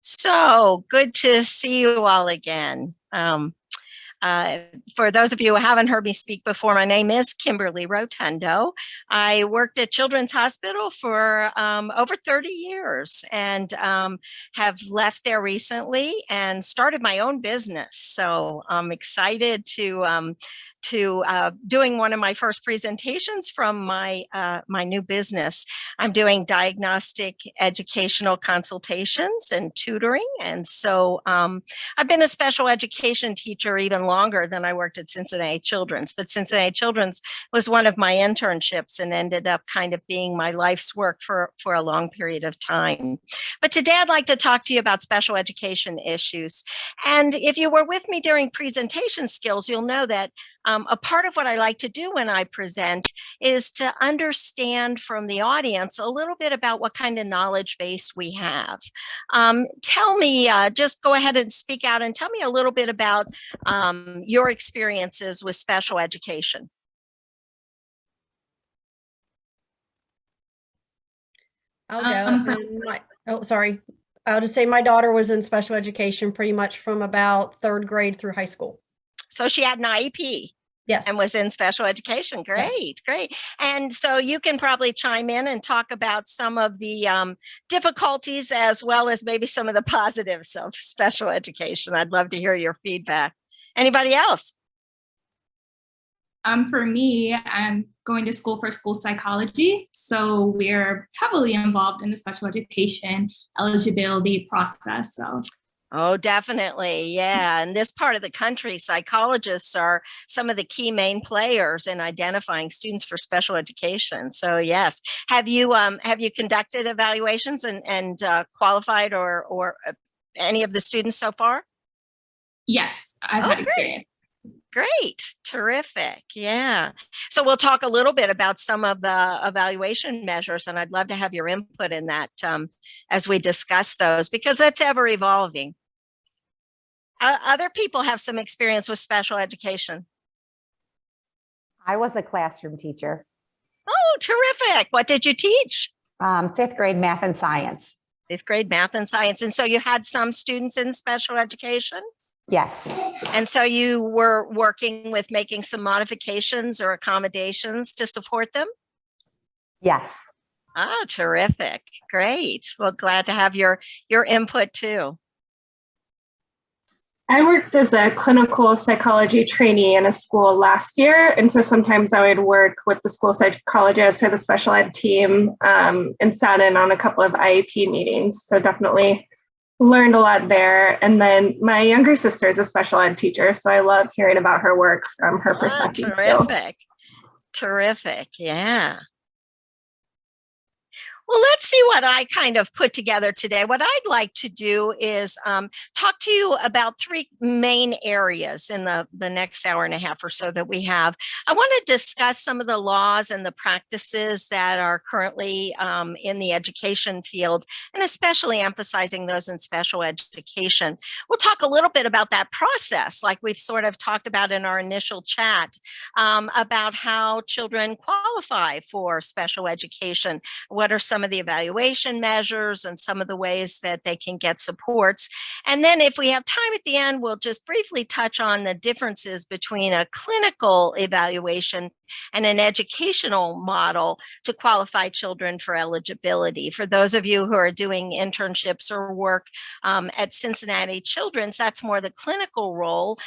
So good to see you all again. Uh, for those of you who haven't heard me speak before, my name is Kimberly Rotundo. I worked at Children's Hospital for over 30 years and have left there recently and started my own business. So I'm excited to doing one of my first presentations from my new business. I'm doing diagnostic educational consultations and tutoring, and so I've been a special education teacher even longer than I worked at Cincinnati Children's, but Cincinnati Children's was one of my internships and ended up kind of being my life's work for a long period of time. But today I'd like to talk to you about special education issues. And if you were with me during presentation skills, you'll know that a part of what I like to do when I present is to understand from the audience a little bit about what kind of knowledge base we have. Tell me, just go ahead and speak out and tell me a little bit about your experiences with special education. I'll go. Sorry. I'll just say my daughter was in special education pretty much from about third grade through high school. So she had an IEP. Yes. And was in special education. Great, yes. Great. And so you can probably chime in and talk about some of the difficulties as well as maybe some of the positives of special education. I'd love to hear your feedback. Anybody else? For me, I'm going to school for school psychology. So we're heavily involved in the special education eligibility process. Oh, definitely. Yeah. In this part of the country, psychologists are some of the key main players in identifying students for special education. So yes. Have you conducted evaluations and qualified or any of the students so far? Yes, I've had experience. Great. Terrific. Yeah. So we'll talk a little bit about some of the evaluation measures, and I'd love to have your input in that as we discuss those, because that's ever evolving. Other people have some experience with special education. I was a classroom teacher. Oh, terrific. What did you teach? Fifth grade math and science. Fifth grade math and science. And so you had some students in special education? Yes. And so you were working with making some modifications or accommodations to support them? Yes. Ah, terrific. Great. Well, glad to have your input too. I worked as a clinical psychology trainee in a school last year. And so sometimes I would work with the school psychologist or the special ed team and sat in on a couple of IEP meetings. So definitely learned a lot there. And then my younger sister is a special ed teacher. So I love hearing about her work from her perspective. Terrific. Terrific. Yeah. Well, let's see what I kind of put together today. What I'd like to do is talk to you about three main areas in the next hour and a half or so that we have. I want to discuss some of the laws and the practices that are currently in the education field, and especially emphasizing those in special education. We'll talk a little bit about that process, like we've sort of talked about in our initial chat, about how children qualify for special education. What are some of the evaluation measures and some of the ways that they can get supports. And then if we have time at the end, we'll just briefly touch on the differences between a clinical evaluation and an educational model to qualify children for eligibility. For those of you who are doing internships or work at Cincinnati Children's, that's more the clinical role,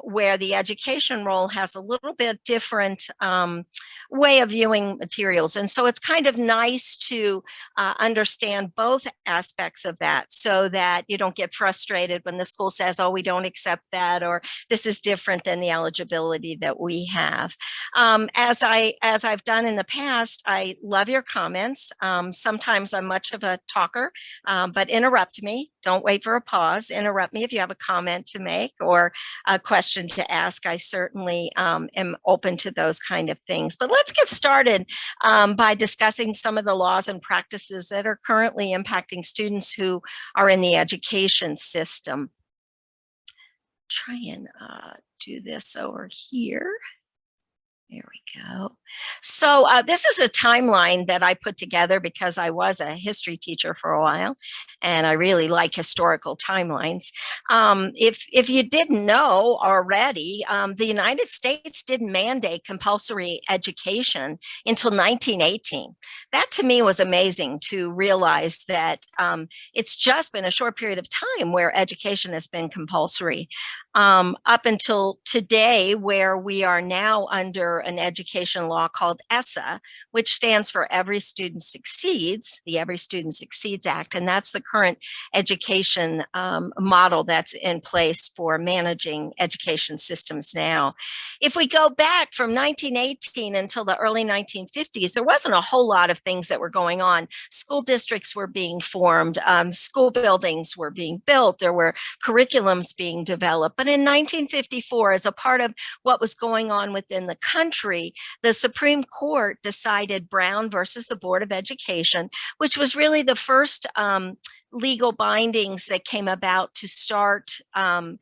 where the education role has a little bit different way of viewing materials. And so it's kind of nice to understand both aspects of that so that you don't get frustrated when the school says, oh, we don't accept that, or this is different than the eligibility that we have. As I've done in the past, I love your comments. Sometimes I'm much of a talker, but interrupt me. Don't wait for a pause. Interrupt me if you have a comment to make or a question to ask. I certainly am open to those kind of things. But let's get started by discussing some of the laws and practices that are currently impacting students who are in the education system. Try and do this over here. There we go. So this is a timeline that I put together because I was a history teacher for a while, and I really like historical timelines. If you didn't know already, the United States didn't mandate compulsory education until 1918. That to me was amazing to realize that it's just been a short period of time where education has been compulsory. Up until today, where we are now under an education law called ESSA, which stands for Every Student Succeeds, the Every Student Succeeds Act, and that's the current education model that's in place for managing education systems now. If we go back from 1918 until the early 1950s, there wasn't a whole lot of things that were going on. School districts were being formed, school buildings were being built, there were curriculums being developed. But in 1954, as a part of what was going on within the country, the Supreme Court decided Brown versus the Board of Education, which was really the first legal bindings that came about to start the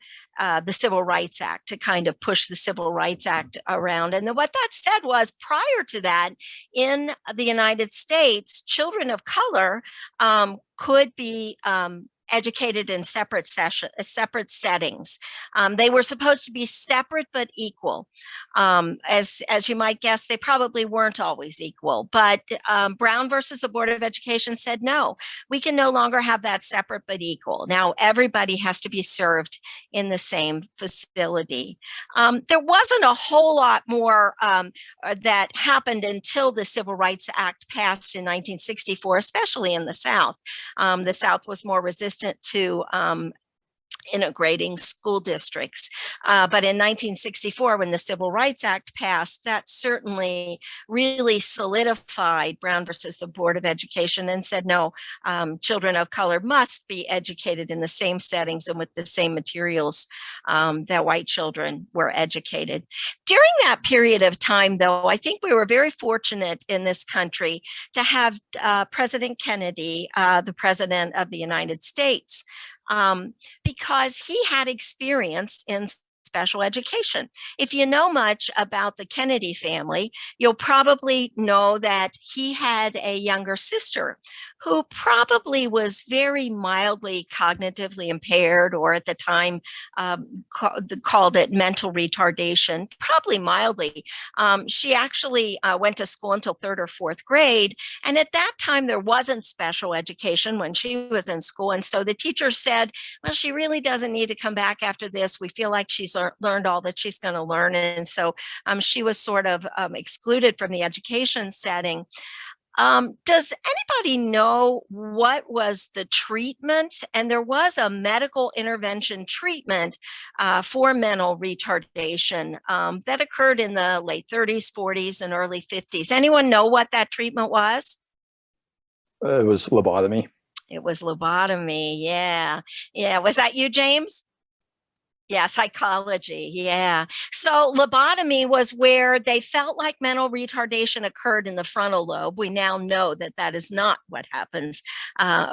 Civil Rights Act, to kind of push the Civil Rights Act around. And what that said was, prior to that, in the United States, children of color could be educated in separate settings. They were supposed to be separate but equal. As you might guess, they probably weren't always equal. But Brown versus the Board of Education said, no, we can no longer have that separate but equal. Now everybody has to be served in the same facility. There wasn't a whole lot more that happened until the Civil Rights Act passed in 1964, especially in the South. The South was more resistant to integrating school districts. But in 1964, when the Civil Rights Act passed, that certainly really solidified Brown versus the Board of Education and said, no, children of color must be educated in the same settings and with the same materials that white children were educated. During that period of time, though, I think we were very fortunate in this country to have President Kennedy, the President of the United States, because he had experience in special education. If you know much about the Kennedy family, you'll probably know that he had a younger sister who probably was very mildly cognitively impaired, or at the time called it mental retardation, probably mildly. She actually went to school until 3rd or 4th grade. And at that time, there wasn't special education when she was in school. And so the teacher said, well, she really doesn't need to come back after this. We feel like she's learned all that she's going to learn. And so she was sort of excluded from the education setting. Does anybody know what was the treatment? And there was a medical intervention treatment for mental retardation that occurred in the late 30s, 40s, and early 50s. Anyone know what that treatment was? It was lobotomy. It was lobotomy. Yeah. Yeah. Was that you, James? Yeah, psychology. Yeah. So lobotomy was where they felt like mental retardation occurred in the frontal lobe. We now know that that is not what happens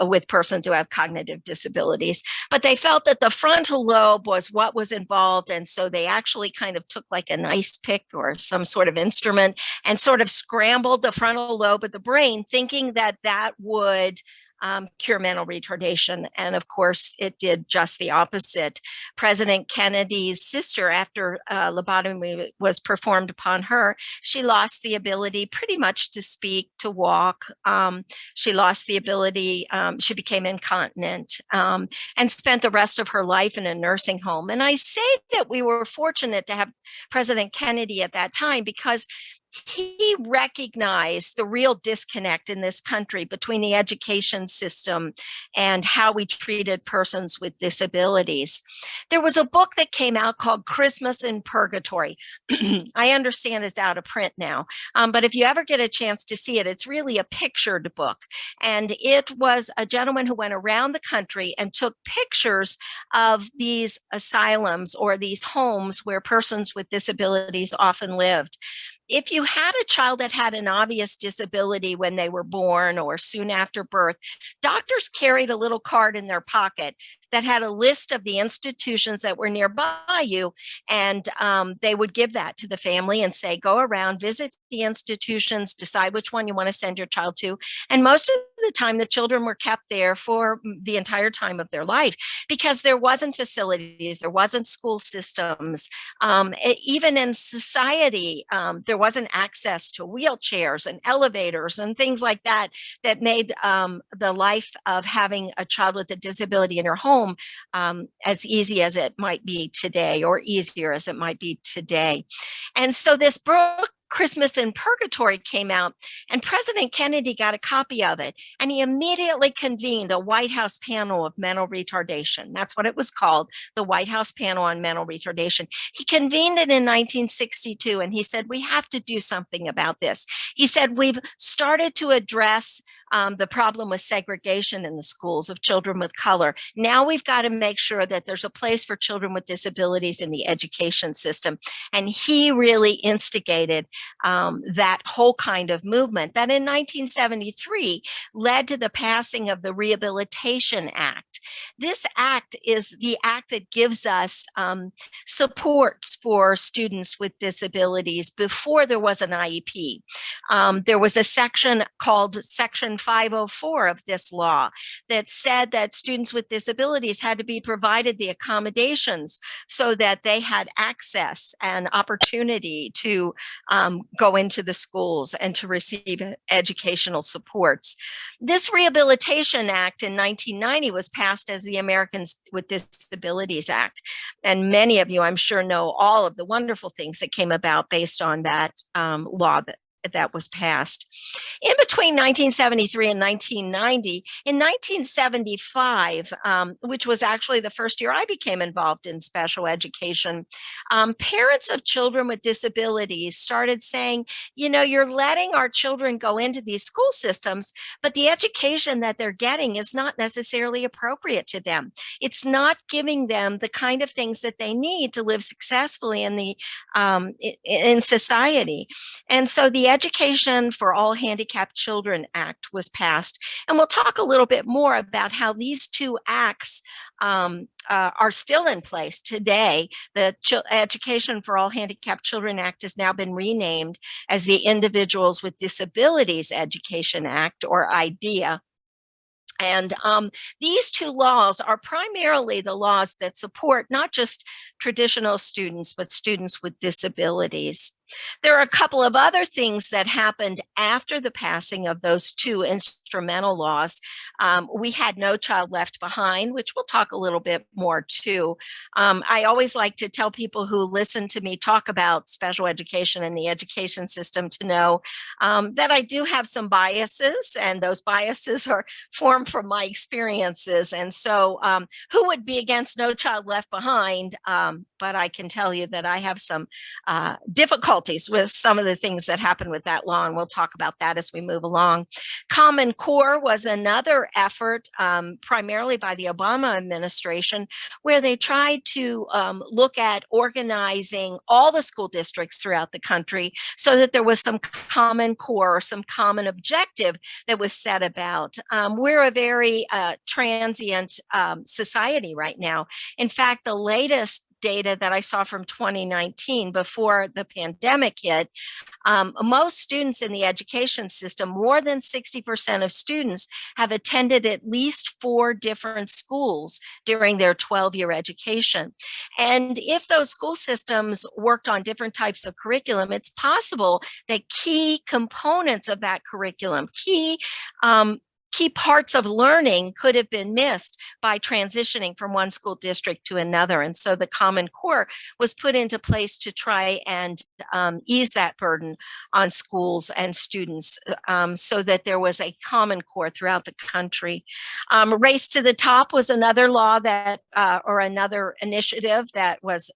with persons who have cognitive disabilities, but they felt that the frontal lobe was what was involved. And so they actually kind of took like an ice pick or some sort of instrument and sort of scrambled the frontal lobe of the brain, thinking that that would cure mental retardation. And of course, it did just the opposite. President Kennedy's sister, after lobotomy was performed upon her, she lost the ability pretty much to speak, to walk. She lost the ability, she became incontinent, and spent the rest of her life in a nursing home. And I say that we were fortunate to have President Kennedy at that time because he recognized the real disconnect in this country between the education system and how we treated persons with disabilities. There was a book that came out called Christmas in Purgatory. I understand it's out of print now, but if you ever get a chance to see it, it's really a pictured book. And it was a gentleman who went around the country and took pictures of these asylums or these homes where persons with disabilities often lived. if you had a child that had an obvious disability when they were born or soon after birth, doctors carried a little card in their pocket that had a list of the institutions that were nearby you. And they would give that to the family and say, go around, visit the institutions, decide which one you want to send your child to. And most of the time, the children were kept there for the entire time of their life because there wasn't facilities, there wasn't school systems. Even in society, there wasn't access to wheelchairs and elevators and things like that that made the life of having a child with a disability in your home as easy as it might be today, or easier as it might be today. And so this book, Christmas in Purgatory, came out, and President Kennedy got a copy of it, and he immediately convened a White House panel of mental retardation. That's what it was called, the White House panel on mental retardation. He convened it in 1962, and he said, we have to do something about this. He said, we've started to address the problem with segregation in the schools of children with color. Now we've got to make sure that there's a place for children with disabilities in the education system. And he really instigated that whole kind of movement that in 1973 led to the passing of the Rehabilitation Act. This act is the act that gives us supports for students with disabilities before there was an IEP. There was a section called Section 504 of this law that said that students with disabilities had to be provided the accommodations so that they had access and opportunity to go into the schools and to receive educational supports. This Rehabilitation Act in 1990 was passed as the Americans with Disabilities Act. And many of you, I'm sure, know all of the wonderful things that came about based on that law that was passed. In between 1973 and 1990, in 1975, which was actually the first year I became involved in special education, parents of children with disabilities started saying, you know, you're letting our children go into these school systems, but the education that they're getting is not necessarily appropriate to them. It's not giving them the kind of things that they need to live successfully in society. And so the Education for All Handicapped Children Act was passed. And we'll talk a little bit more about how these two acts are still in place today. The Education for All Handicapped Children Act has now been renamed as the Individuals with Disabilities Education Act, or IDEA. And these two laws are primarily the laws that support not just traditional students, but students with disabilities. There are a couple of other things that happened after the passing of those two instrumental laws. We had No Child Left Behind, which we'll talk a little bit more too. I always like to tell people who listen to me talk about special education and the education system to know that I do have some biases, and those biases are formed from my experiences. And so who would be against No Child Left Behind? But I can tell you that I have some difficulties with some of the things that happened with that law, and we'll talk about that as we move along. Common Core was another effort, primarily by the Obama administration, where they tried to look at organizing all the school districts throughout the country so that there was some common core or some common objective that was set about. We're a very transient society right now. In fact, the latest data that I saw from 2019 before the pandemic hit, most students in the education system, more than 60% of students have attended at least 4 different schools during their 12-year education. And if those school systems worked on different types of curriculum, it's possible that key components of that curriculum, key parts of learning could have been missed by transitioning from one school district to another. And so the Common Core was put into place to try and ease that burden on schools and students so that there was a Common Core throughout the country. Race to the Top was another law that, or another initiative that was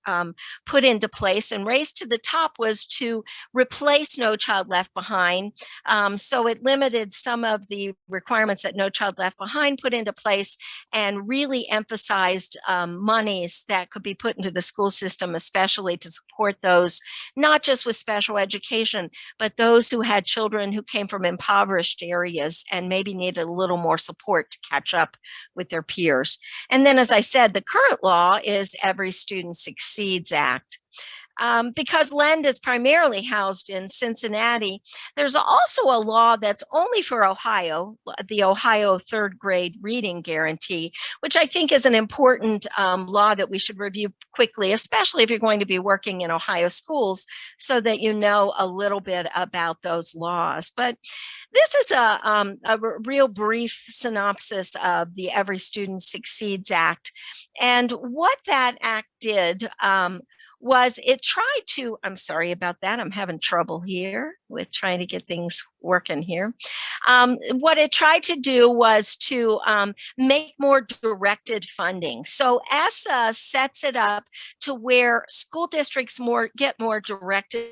put into place. And Race to the Top was to replace No Child Left Behind. So it limited some of the requirements requirements that No Child Left Behind put into place and really emphasized monies that could be put into the school system, especially to support those, not just with special education, but those who had children who came from impoverished areas and maybe needed a little more support to catch up with their peers. And then, as I said, the current law is Every Student Succeeds Act. Because LEND is primarily housed in Cincinnati, there's also a law that's only for Ohio, the Ohio third grade reading guarantee, which I think is an important law that we should review quickly, especially if you're going to be working in Ohio schools, so that you know a little bit about those laws. But this is a real brief synopsis of the Every Student Succeeds Act. And what that act did was it tried to, I'm sorry about that, I'm having trouble here with trying to get things working here. What it tried to do was to make more directed funding. So ESSA sets it up to where school districts get more directed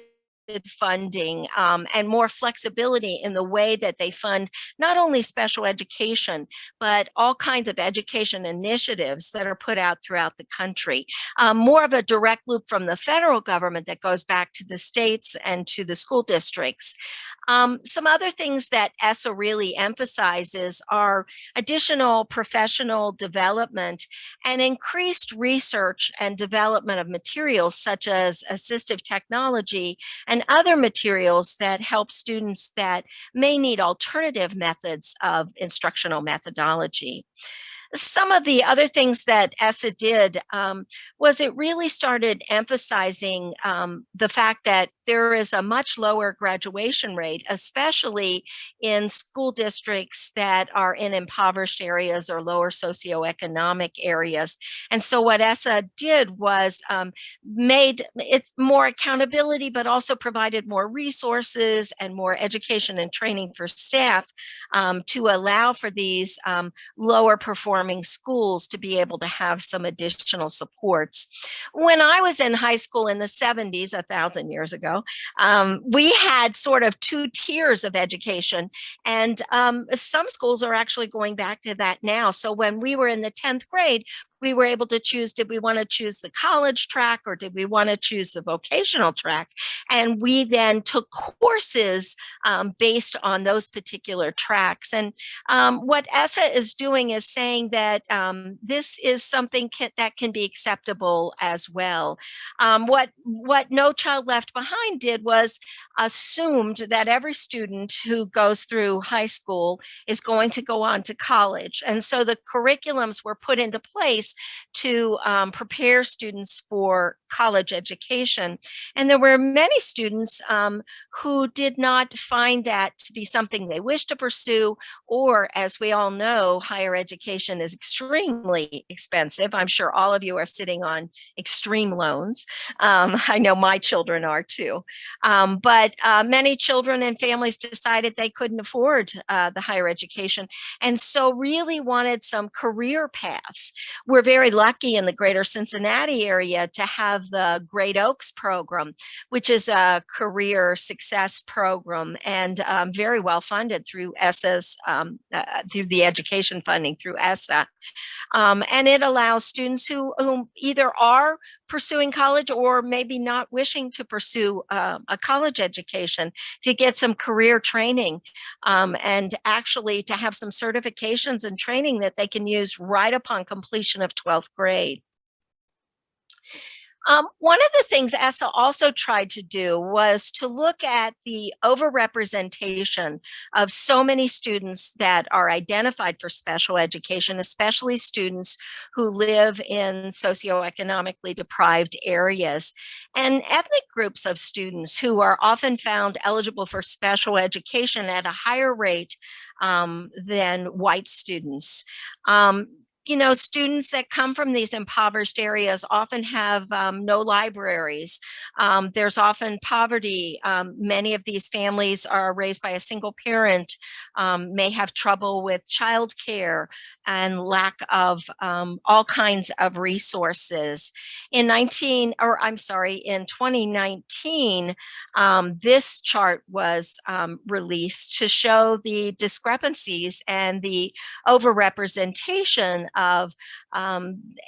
funding and more flexibility in the way that they fund not only special education, but all kinds of education initiatives that are put out throughout the country. More of a direct loop from the federal government that goes back to the states and to the school districts. Some other things that ESSA really emphasizes are additional professional development and increased research and development of materials such as assistive technology and other materials that help students that may need alternative methods of instructional methodology. Some of the other things that ESSA did was it really started emphasizing the fact that there is a much lower graduation rate, especially in school districts that are in impoverished areas or lower socioeconomic areas. And so what ESSA did was made it more accountability, but also provided more resources and more education and training for staff to allow for these lower performing schools to be able to have some additional supports. When I was in high school in the 70s, 1,000 years ago, we had sort of two tiers of education, and some schools are actually going back to that now. So when we were in the 10th grade, we were able to choose, did we want to choose the college track or did we want to choose the vocational track? And we then took courses based on those particular tracks. And what ESSA is doing is saying that this is something that can be acceptable as well. What No Child Left Behind did was assumed that every student who goes through high school is going to go on to college. And so the curriculums were put into place to prepare students for college education. And there were many students who did not find that to be something they wished to pursue, or as we all know, higher education is extremely expensive. I'm sure all of you are sitting on extreme loans. I know my children are too. But many children and families decided they couldn't afford the higher education, and so really wanted some career paths. We're very lucky in the greater Cincinnati area to have the Great Oaks program, which is a career success program and very well funded through ESSA's, through the education funding through ESSA. And it allows students who either are pursuing college or maybe not wishing to pursue a college education to get some career training and actually to have some certifications and training that they can use right upon completion of 12th grade. One of the things ESSA also tried to do was to look at the overrepresentation of so many students that are identified for special education, especially students who live in socioeconomically deprived areas, and ethnic groups of students who are often found eligible for special education at a higher rate than white students. students that come from these impoverished areas often have no libraries. There's often poverty. Many of these families are raised by a single parent, may have trouble with childcare and lack of all kinds of resources. In 2019, this chart was released to show the discrepancies and the overrepresentation of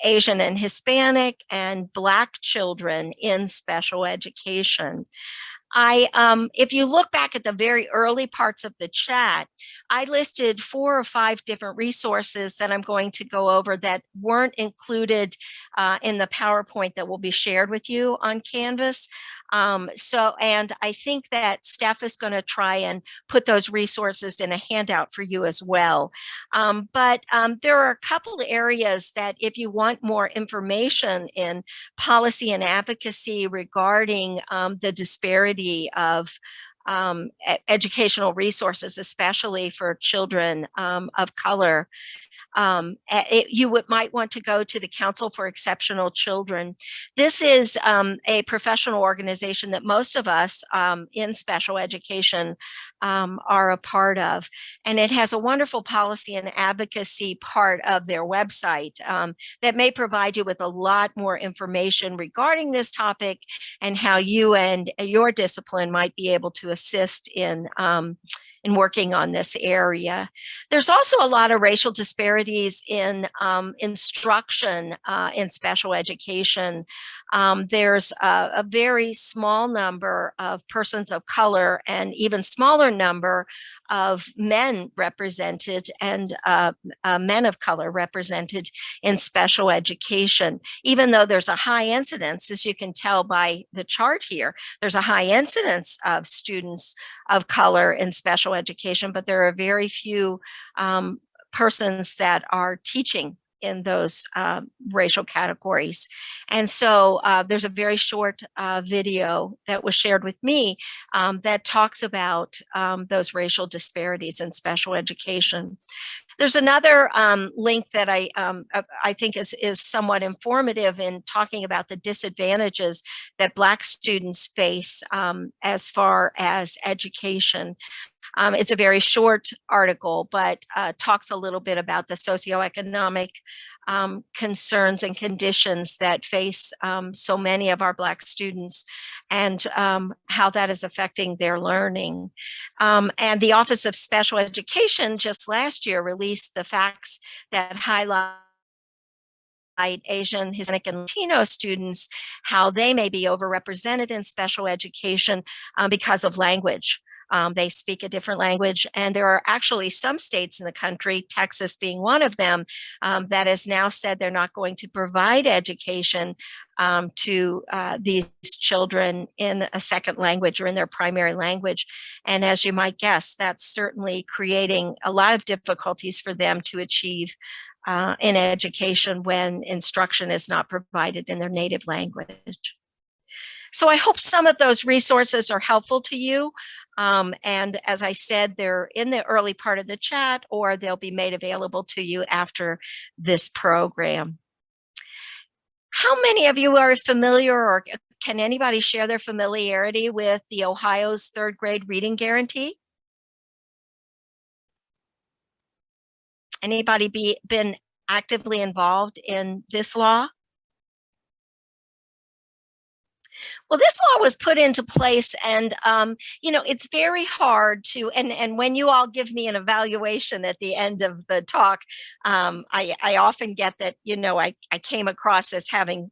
Asian and Hispanic and Black children in special education. If you look back at the very early parts of the chat, I listed 4 or 5 different resources that I'm going to go over that weren't included in the PowerPoint that will be shared with you on Canvas. And I think that Steph is going to try and put those resources in a handout for you as well. But there are a couple of areas that if you want more information in policy and advocacy regarding the disparity of educational resources, especially for children of color, you might want to go to the Council for Exceptional Children. This is a professional organization that most of us in special education are a part of. And it has a wonderful policy and advocacy part of their website that may provide you with a lot more information regarding this topic and how you and your discipline might be able to assist in working on this area. There's also a lot of racial disparities in instruction in special education. There's a very small number of persons of color and even smaller number of men represented and men of color represented in special education. Even though there's a high incidence, as you can tell by the chart here, there's a high incidence of students of color in special education, but there are very few persons that are teaching in those racial categories. And so there's a very short video that was shared with me that talks about those racial disparities in special education. There's another link that I think is somewhat informative in talking about the disadvantages that Black students face as far as education. It's a very short article, but talks a little bit about the socioeconomic concerns and conditions that face so many of our Black students and how that is affecting their learning. And the Office of Special Education just last year released the facts that highlight Asian, Hispanic, and Latino students, how they may be overrepresented in special education because of language. They speak a different language, and there are actually some states in the country, Texas being one of them, that has now said they're not going to provide education to these children in a second language or in their primary language. And as you might guess, that's certainly creating a lot of difficulties for them to achieve in education when instruction is not provided in their native language. So I hope some of those resources are helpful to you. And as I said, they're in the early part of the chat, or they'll be made available to you after this program. How many of you are familiar, or can anybody share their familiarity with the Ohio's third grade reading guarantee? Anybody been actively involved in this law? Well, this law was put into place, and it's very hard to. And when you all give me an evaluation at the end of the talk, I often get that I came across as having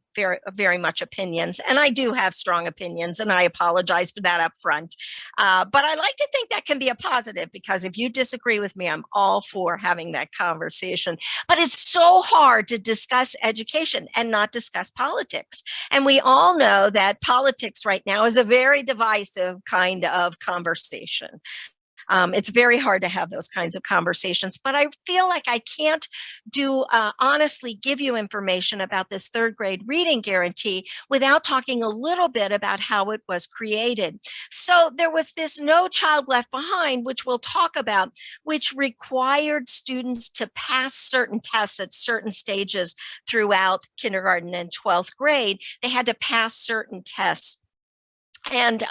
very much opinions, and I do have strong opinions, and I apologize for that up front. But I like to think that can be a positive, because if you disagree with me, I'm all for having that conversation. But it's so hard to discuss education and not discuss politics, and we all know that politics right now is a very divisive kind of conversation. It's very hard to have those kinds of conversations, but I feel like I can't honestly give you information about this third grade reading guarantee without talking a little bit about how it was created. So there was this No Child Left Behind, which we'll talk about, which required students to pass certain tests at certain stages throughout kindergarten and 12th grade. They had to pass certain tests. And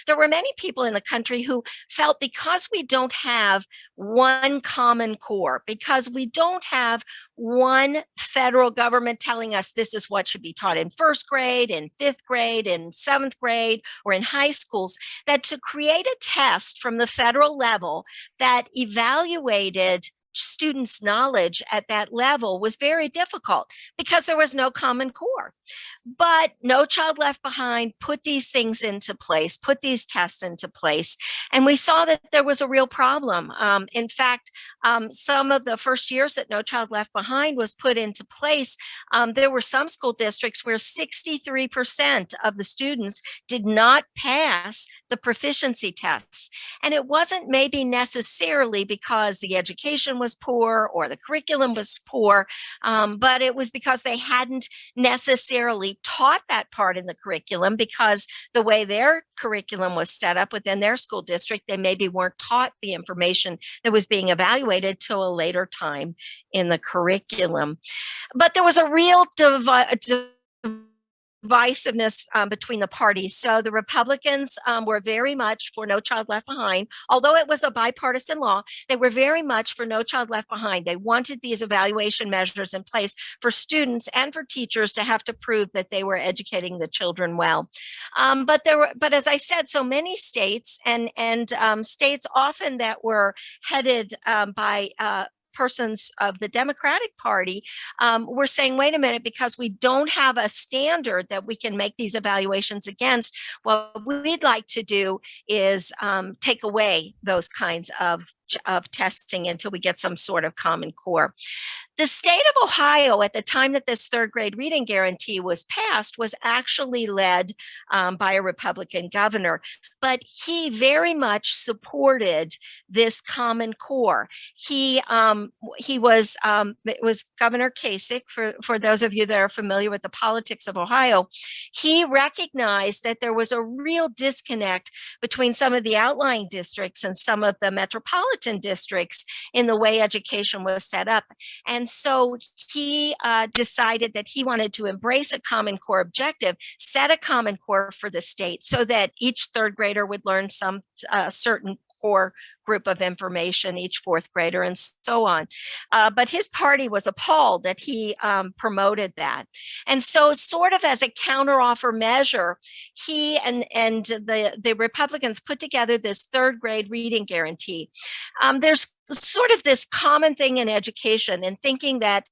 there were many people in the country who felt because we don't have one common core, because we don't have one federal government telling us this is what should be taught in first grade, in fifth grade, in seventh grade, or in high schools, that to create a test from the federal level that evaluated students' knowledge at that level was very difficult because there was no common core. But No Child Left Behind put these things into place, put these tests into place, and we saw that there was a real problem. In fact, some of the first years that No Child Left Behind was put into place, there were some school districts where 63% of the students did not pass the proficiency tests. And it wasn't maybe necessarily because the education was poor or the curriculum was poor, but it was because they hadn't necessarily taught that part in the curriculum, because the way their curriculum was set up within their school district, they maybe weren't taught the information that was being evaluated till a later time in the curriculum. But there was a real divisiveness between the parties. So the Republicans were very much for No Child Left Behind. Although it was a bipartisan law, they were very much for No Child Left Behind. They wanted these evaluation measures in place for students and for teachers to have to prove that they were educating the children well. But as I said, so many states and states often that were headed by persons of the Democratic Party were saying, wait a minute, because we don't have a standard that we can make these evaluations against, what we'd like to do is take away those kinds of testing until we get some sort of common core. The state of Ohio, at the time that this third grade reading guarantee was passed, was actually led by a Republican governor, but he very much supported this common core. It was Governor Kasich, for those of you that are familiar with the politics of Ohio. He recognized that there was a real disconnect between some of the outlying districts and some of the metropolitan districts in the way education was set up. And so he decided that he wanted to embrace a common core objective, set a common core for the state so that each third grader would learn some certain core group of information, each fourth grader, and so on. But his party was appalled that he promoted that. And so sort of as a counteroffer measure, he and the Republicans put together this third grade reading guarantee. There's sort of this common thing in education and thinking that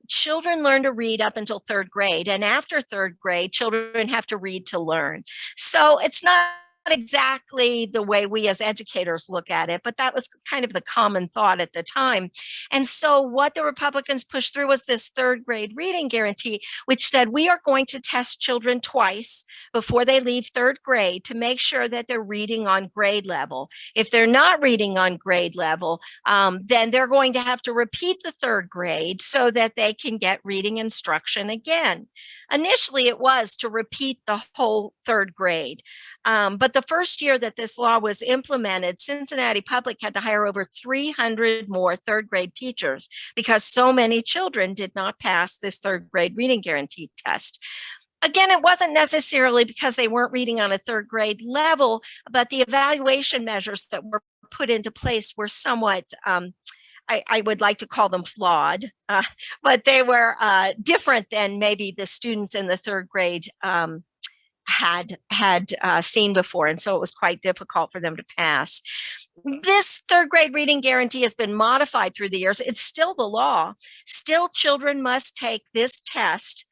children learn to read up until third grade, and after third grade, children have to read to learn. So it's not exactly the way we as educators look at it, but that was kind of the common thought at the time. And so what the Republicans pushed through was this third grade reading guarantee, which said we are going to test children twice before they leave third grade to make sure that they're reading on grade level. If they're not reading on grade level, then they're going to have to repeat the third grade so that they can get reading instruction again. Initially, it was to repeat the whole third grade. But the first year that this law was implemented, Cincinnati Public had to hire over 300 more third grade teachers because so many children did not pass this third grade reading guarantee test. Again, it wasn't necessarily because they weren't reading on a third grade level, but the evaluation measures that were put into place were somewhat I would like to call them flawed, but they were different than maybe the students in the third grade had seen before. And so it was quite difficult for them to pass. This third grade reading guarantee has been modified through the years. It's still the law. Still, children must take this test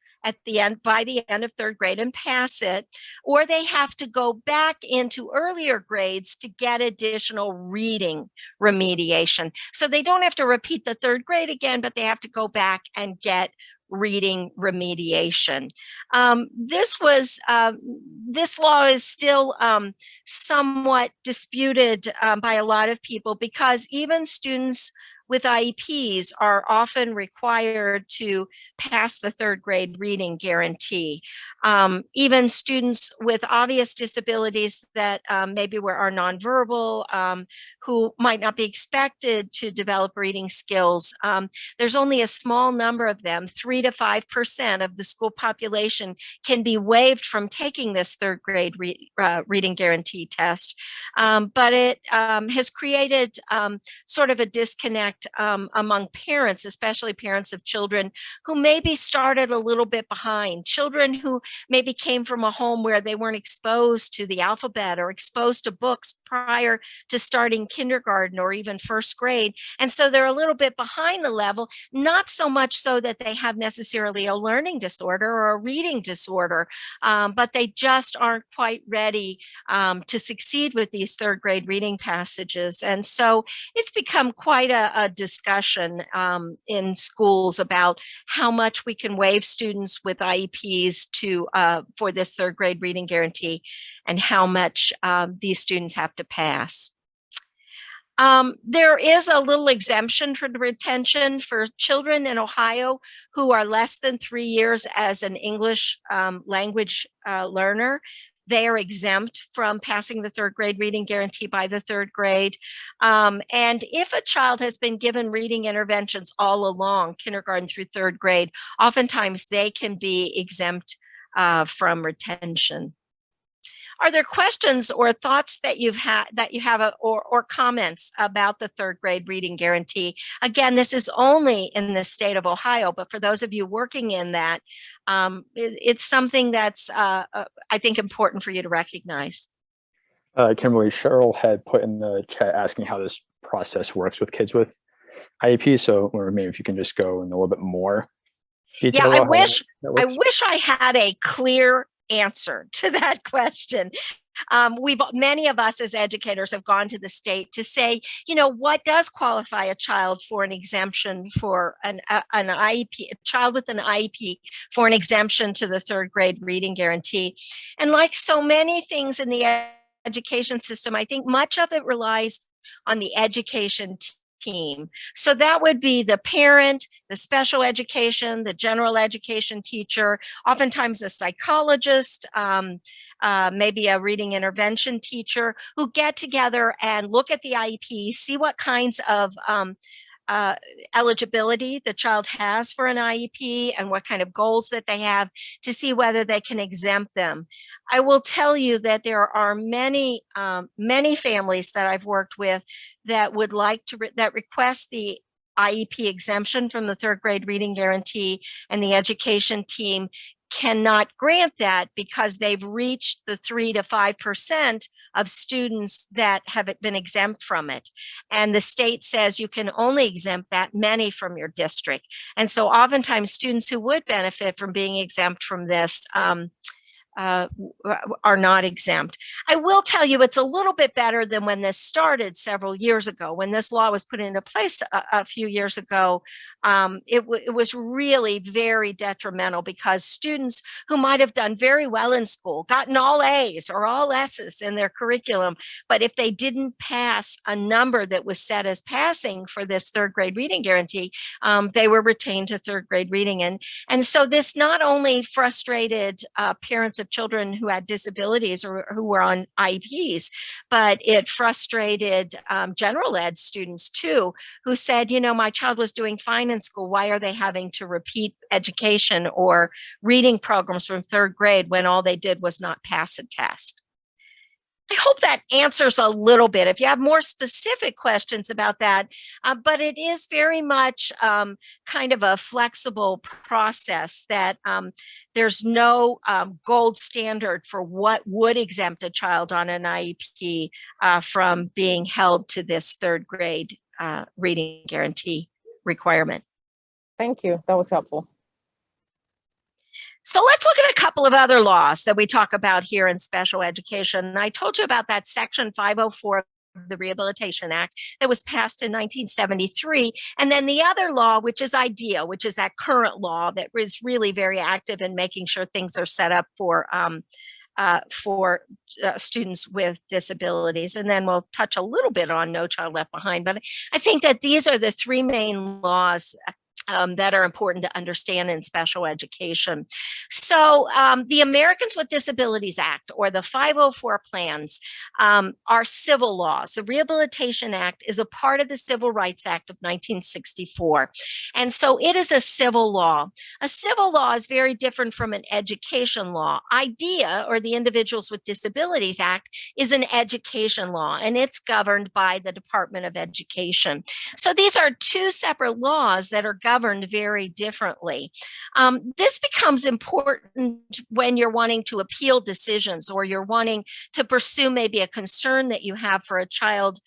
by the end of third grade and pass it, or they have to go back into earlier grades to get additional reading remediation. So they don't have to repeat the third grade again, but they have to go back and get reading remediation. This law is still somewhat disputed by a lot of people because even students with IEPs are often required to pass the third grade reading guarantee. Even students with obvious disabilities that maybe are nonverbal, who might not be expected to develop reading skills. There's only a small number of them, 3 to 5% of the school population can be waived from taking this third grade reading guarantee test. But it has created sort of a disconnect among parents, especially parents of children who maybe started a little bit behind, children who maybe came from a home where they weren't exposed to the alphabet or exposed to books prior to starting kindergarten or even first grade. And so they're a little bit behind the level, not so much so that they have necessarily a learning disorder or a reading disorder, but they just aren't quite ready to succeed with these third grade reading passages. And so it's become quite a discussion in schools about how much we can waive students with IEPs for this third grade reading guarantee and how much these students have to pass. There is a little exemption for the retention for children in Ohio who are less than 3 years as an English language learner. They are exempt from passing the third grade reading guarantee by the third grade. And if a child has been given reading interventions all along, kindergarten through third grade, oftentimes they can be exempt from retention. Are there questions or thoughts that you have or comments about the third grade reading guarantee? Again, this is only in the state of Ohio, but for those of you working in that, it's something that's, I think, important for you to recognize. Kimberly, Cheryl had put in the chat asking how this process works with kids with IEP. So or maybe if you can just go in a little bit more detail. Yeah, I wish I had a clear answer to that question. Many of us as educators have gone to the state to say, what does qualify a child for an exemption for an IEP, a child with an IEP for an exemption to the third grade reading guarantee. And like so many things in the education system, I think much of it relies on the education team. So that would be the parent, the special education, the general education teacher, oftentimes a psychologist, maybe a reading intervention teacher, who get together and look at the IEP, see what kinds of eligibility the child has for an IEP and what kind of goals that they have to see whether they can exempt them. I will tell you that there are many families that I've worked with that would like to that request the IEP exemption from the third grade reading guarantee, and the education team cannot grant that because they've reached the 3 to 5% of students that have been exempt from it. And the state says you can only exempt that many from your district. And so oftentimes students who would benefit from being exempt from this are not exempt. I will tell you it's a little bit better than when this started several years ago. When this law was put into place a few years ago, it was really very detrimental because students who might have done very well in school, gotten all A's or all S's in their curriculum, but if they didn't pass a number that was set as passing for this third grade reading guarantee, they were retained to third grade reading. And so this not only frustrated parents of children who had disabilities or who were on IEPs, but it frustrated general ed students too, who said, my child was doing fine in school. Why are they having to repeat education or reading programs from third grade when all they did was not pass a test? I hope that answers a little bit. If you have more specific questions about that, but it is very much kind of a flexible process that there's no gold standard for what would exempt a child on an IEP from being held to this third grade reading guarantee requirement. Thank you. That was helpful. So let's look at a couple of other laws that we talk about here in special education. And I told you about that Section 504 of the Rehabilitation Act that was passed in 1973. And then the other law, which is IDEA, which is that current law that is really very active in making sure things are set up for students with disabilities. And then we'll touch a little bit on No Child Left Behind. But I think that these are the three main laws that are important to understand in special education. So the Americans with Disabilities Act, or the 504 plans, are civil laws. The Rehabilitation Act is a part of the Civil Rights Act of 1964. And so it is a civil law. A civil law is very different from an education law. IDEA, or the Individuals with Disabilities Act, is an education law, and it's governed by the Department of Education. So these are two separate laws that are governed very differently. This becomes important when you're wanting to appeal decisions, or you're wanting to pursue maybe a concern that you have for a child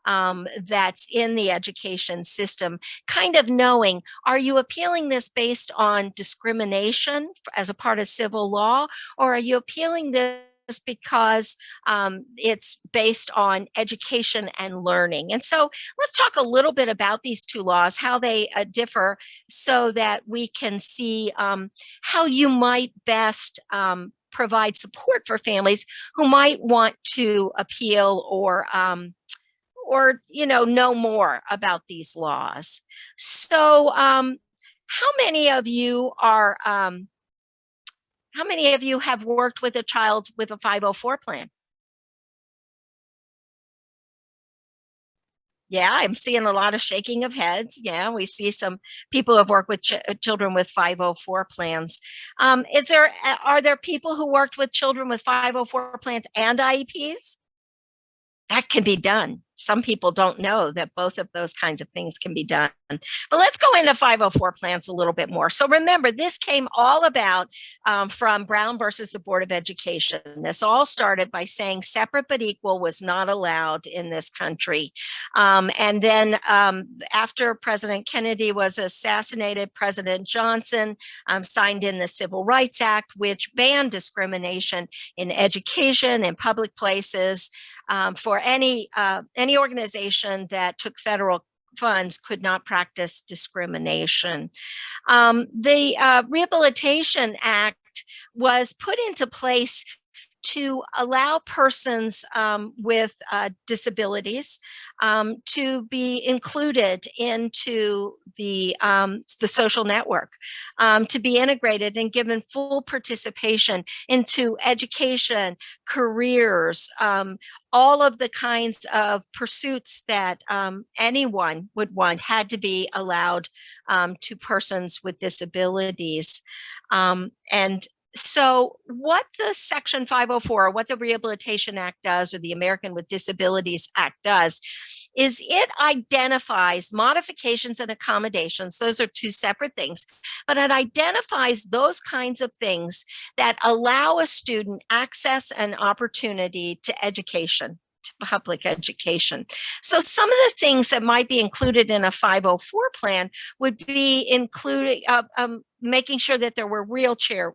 that's in the education system, kind of knowing, are you appealing this based on discrimination as a part of civil law, or are you appealing this because it's based on education and learning? And so let's talk a little bit about these two laws, how they differ, so that we can see how you might best provide support for families who might want to appeal or know more about these laws. So how many of you are how many of you have worked with a child with a 504 plan? Yeah, I'm seeing a lot of shaking of heads. Yeah, we see some people who have worked with children with 504 plans. Are there people who worked with children with 504 plans and IEPs? That can be done. Some people don't know that both of those kinds of things can be done. But let's go into 504 plans a little bit more. So remember, this came all about from Brown versus the Board of Education. This all started by saying separate but equal was not allowed in this country. And then after President Kennedy was assassinated, President Johnson signed in the Civil Rights Act, which banned discrimination in education, in public places, for any organization that took federal funds could not practice discrimination. The Rehabilitation Act was put into place to allow persons with disabilities to be included into the social network, to be integrated and given full participation into education, careers, all of the kinds of pursuits that anyone would want had to be allowed to persons with disabilities. And so what the Section 504, what the Rehabilitation Act does, or the American with Disabilities Act does, is it identifies modifications and accommodations. Those are two separate things, but it identifies those kinds of things that allow a student access and opportunity to education, to public education. So some of the things that might be included in a 504 plan would be including making sure that there were wheelchair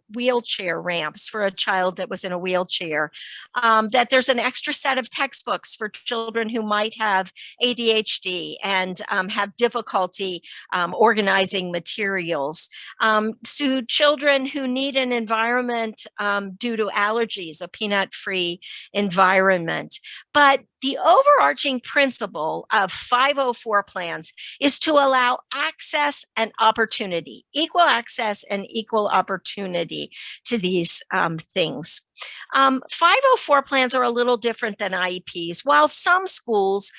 ramps for a child that was in a wheelchair, that there's an extra set of textbooks for children who might have ADHD and have difficulty organizing materials, to children who need an environment due to allergies, a peanut-free environment. But the overarching principle of 504 plans is to allow access and opportunity, equal access and equal opportunity to these things. 504 plans are a little different than IEPs. While some schools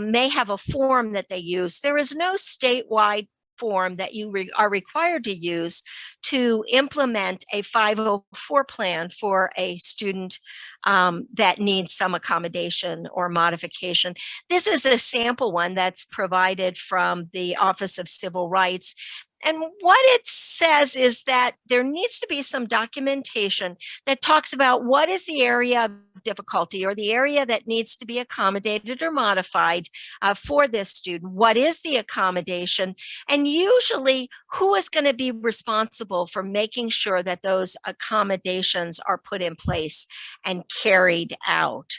may have a form that they use, there is no statewide form that you are required to use to implement a 504 plan for a student that needs some accommodation or modification. This is a sample one that's provided from the Office of Civil Rights. And what it says is that there needs to be some documentation that talks about what is the area of difficulty or the area that needs to be accommodated or modified for this student. What is the accommodation? And usually who is going to be responsible for making sure that those accommodations are put in place and carried out?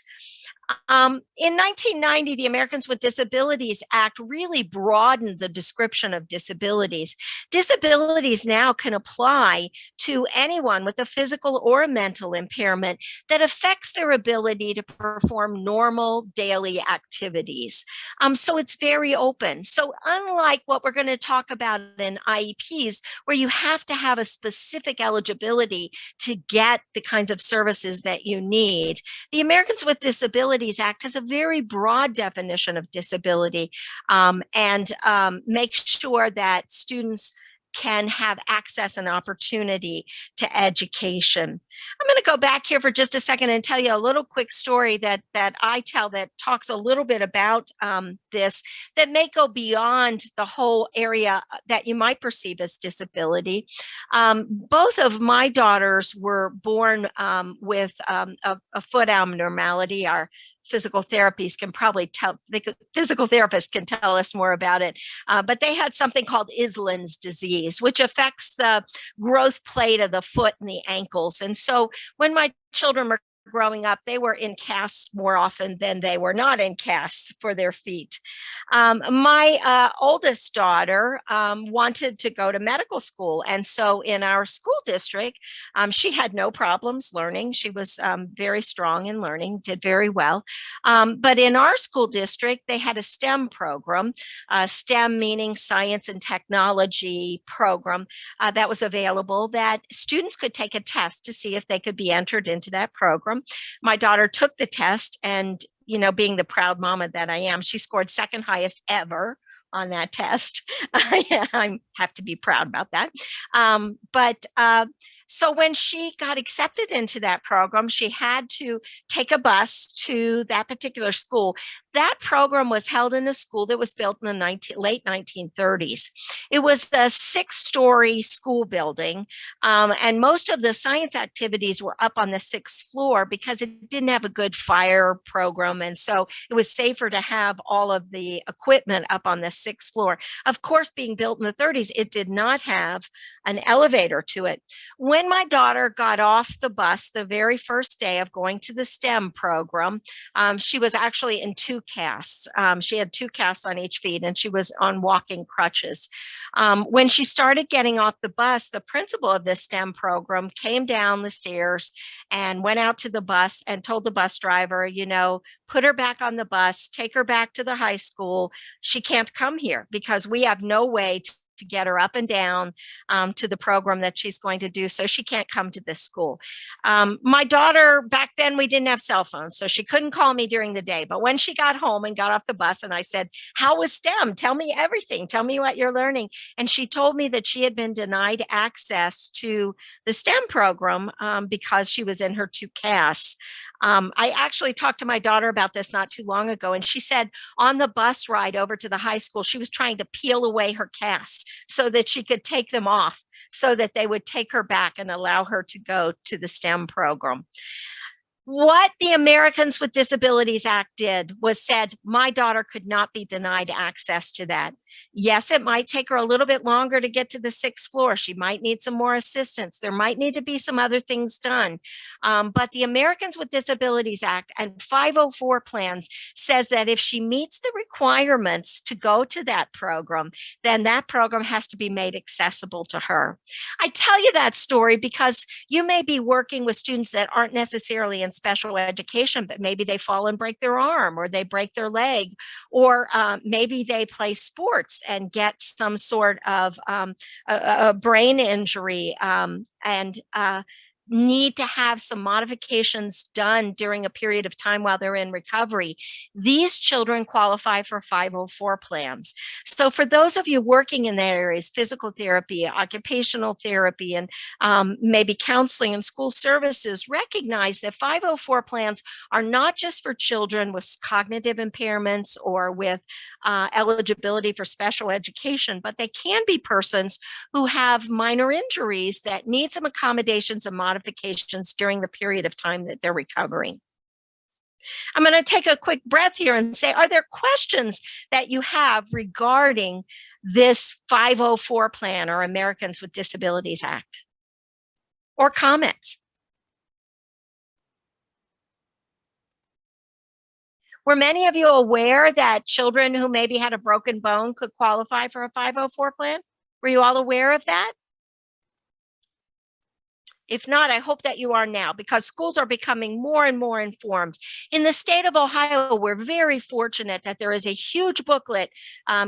In 1990, the Americans with Disabilities Act really broadened the description of disabilities. Disabilities now can apply to anyone with a physical or a mental impairment that affects their ability to perform normal daily activities. So it's very open. So unlike what we're going to talk about in IEPs, where you have to have a specific eligibility to get the kinds of services that you need, the Americans with Disabilities Act has a very broad definition of disability, and makes sure that students can have access and opportunity to education. I'm going to go back here for just a second and tell you a little quick story that I tell that talks a little bit about this, that may go beyond the whole area that you might perceive as disability. Both of my daughters were born with a foot abnormality. Our physical therapists can probably tell, physical therapists can tell us more about it, but they had something called Island's disease, which affects the growth plate of the foot and the ankles. And so when my children were growing up, they were in casts more often than they were not in casts for their feet. My oldest daughter wanted to go to medical school. And so in our school district, she had no problems learning. She was very strong in learning, did very well. But in our school district, they had a STEM program, STEM meaning science and technology program, that was available, that students could take a test to see if they could be entered into that program. My daughter took the test, and, you know, being the proud mama that I am, she scored second highest ever on that test. I have to be proud about that. So when she got accepted into that program, she had to take a bus to that particular school. That program was held in a school that was built in the late 1930s. It was a 6-story school building, and most of the science activities were up on the 6th floor because it didn't have a good fire program, and so it was safer to have all of the equipment up on the 6th floor. Of course, being built in the 30s, it did not have an elevator to it. When my daughter got off the bus the very first day of going to the STEM program, she was actually in 2 casts. She had 2 casts on each feet, and she was on walking crutches. When she started getting off the bus, the principal of this STEM program came down the stairs and went out to the bus and told the bus driver, you know, put her back on the bus, take her back to the high school. She can't come here because we have no way to get her up and down to the program that she's going to do. So she can't come to this school. My daughter, back then we didn't have cell phones, so she couldn't call me during the day. But when she got home and got off the bus and I said, how was STEM? Tell me everything. Tell me what you're learning. And she told me that she had been denied access to the STEM program because she was in her 2 casts. I actually talked to my daughter about this not too long ago, and she said on the bus ride over to the high school, she was trying to peel away her casts so that she could take them off so that they would take her back and allow her to go to the STEM program. What the Americans with Disabilities Act did was said, my daughter could not be denied access to that. Yes, it might take her a little bit longer to get to the 6th floor. She might need some more assistance. There might need to be some other things done. But the Americans with Disabilities Act and 504 plans says that if she meets the requirements to go to that program, then that program has to be made accessible to her. I tell you that story because you may be working with students that aren't necessarily in special education, but maybe they fall and break their arm, or they break their leg, or maybe they play sports and get some sort of a brain injury and need to have some modifications done during a period of time while they're in recovery. These children qualify for 504 plans. So for those of you working in that areas, physical therapy, occupational therapy, and maybe counseling and school services, recognize that 504 plans are not just for children with cognitive impairments or with eligibility for special education, but they can be persons who have minor injuries that need some accommodations and modifications during the period of time that they're recovering. I'm going to take a quick breath here and say, are there questions that you have regarding this 504 plan or Americans with Disabilities Act? Or comments? Were many of you aware that children who maybe had a broken bone could qualify for a 504 plan? Were you all aware of that? If not, I hope that you are now, because schools are becoming more and more informed. In the state of Ohio, we're very fortunate that there is a huge booklet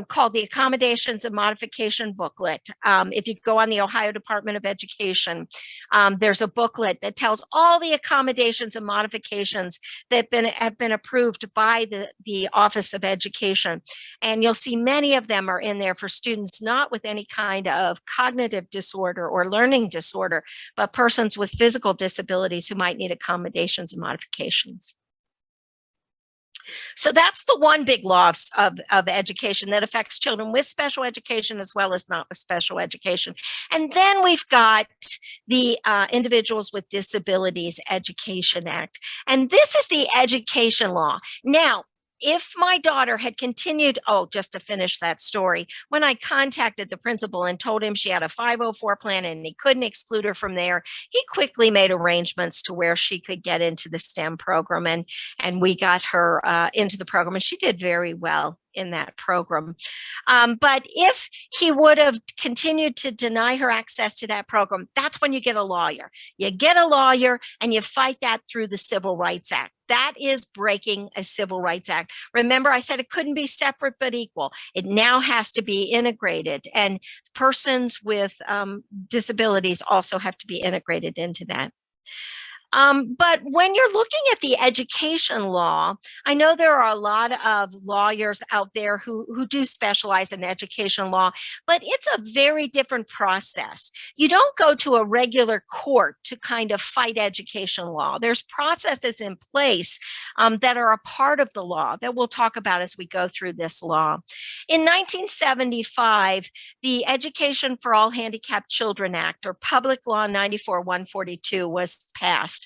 called the Accommodations and Modification Booklet. If you go on the Ohio Department of Education, there's a booklet that tells all the accommodations and modifications that have been approved by the Office of Education. And you'll see many of them are in there for students not with any kind of cognitive disorder or learning disorder, but persons with physical disabilities who might need accommodations and modifications. So that's the one big law of education that affects children with special education as well as not with special education. And then we've got the Individuals with Disabilities Education Act. And this is the education law. Now, if my daughter had continued, just to finish that story, when I contacted the principal and told him she had a 504 plan and he couldn't exclude her from there, he quickly made arrangements to where she could get into the STEM program, and we got her into the program, and she did very well in that program. But if he would have continued to deny her access to that program, that's when you get a lawyer. You get a lawyer and you fight that through the Civil Rights Act. That is breaking a Civil Rights Act. Remember, I said it couldn't be separate but equal. It now has to be integrated, and persons with disabilities also have to be integrated into that. But when you're looking at the education law, I know there are a lot of lawyers out there who do specialize in education law, but it's a very different process. You don't go to a regular court to kind of fight education law. There's processes in place that are a part of the law that we'll talk about as we go through this law. In 1975, the Education for All Handicapped Children Act, or Public Law 94-142, was passed.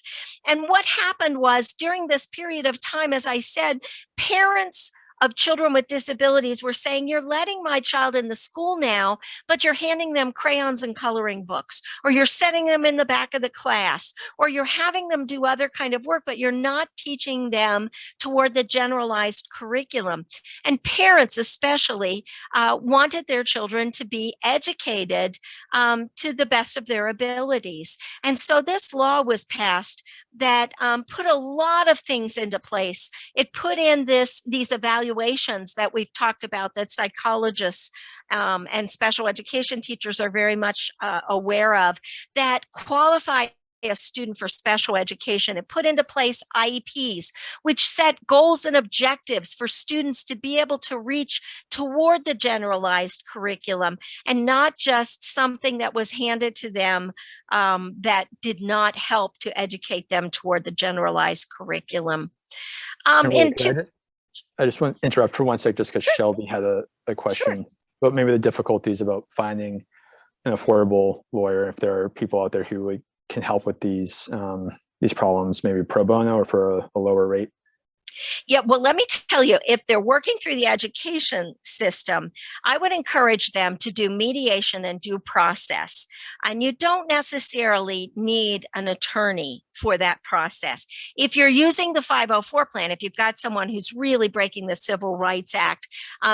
And what happened was, during this period of time, as I said, parents of children with disabilities were saying, you're letting my child in the school now, but you're handing them crayons and coloring books, or you're setting them in the back of the class, or you're having them do other kind of work, but you're not teaching them toward the generalized curriculum. And parents especially wanted their children to be educated to the best of their abilities. And so this law was passed that put a lot of things into place. It put in these evaluations that we've talked about, that psychologists and special education teachers are very much aware of, that qualify a student for special education. It put into place IEPs, which set goals and objectives for students to be able to reach toward the generalized curriculum, and not just something that was handed to them that did not help to educate them toward the generalized curriculum. I just want to interrupt for one sec, just because Shelby had a question about maybe the difficulties about finding an affordable lawyer, if there are people out there who can help with these problems, maybe pro bono or for a lower rate. Yeah, well, let me tell you, if they're working through the education system, I would encourage them to do mediation and due process. And you don't necessarily need an attorney for that process. If you're using the 504 plan, if you've got someone who's really breaking the Civil Rights Act,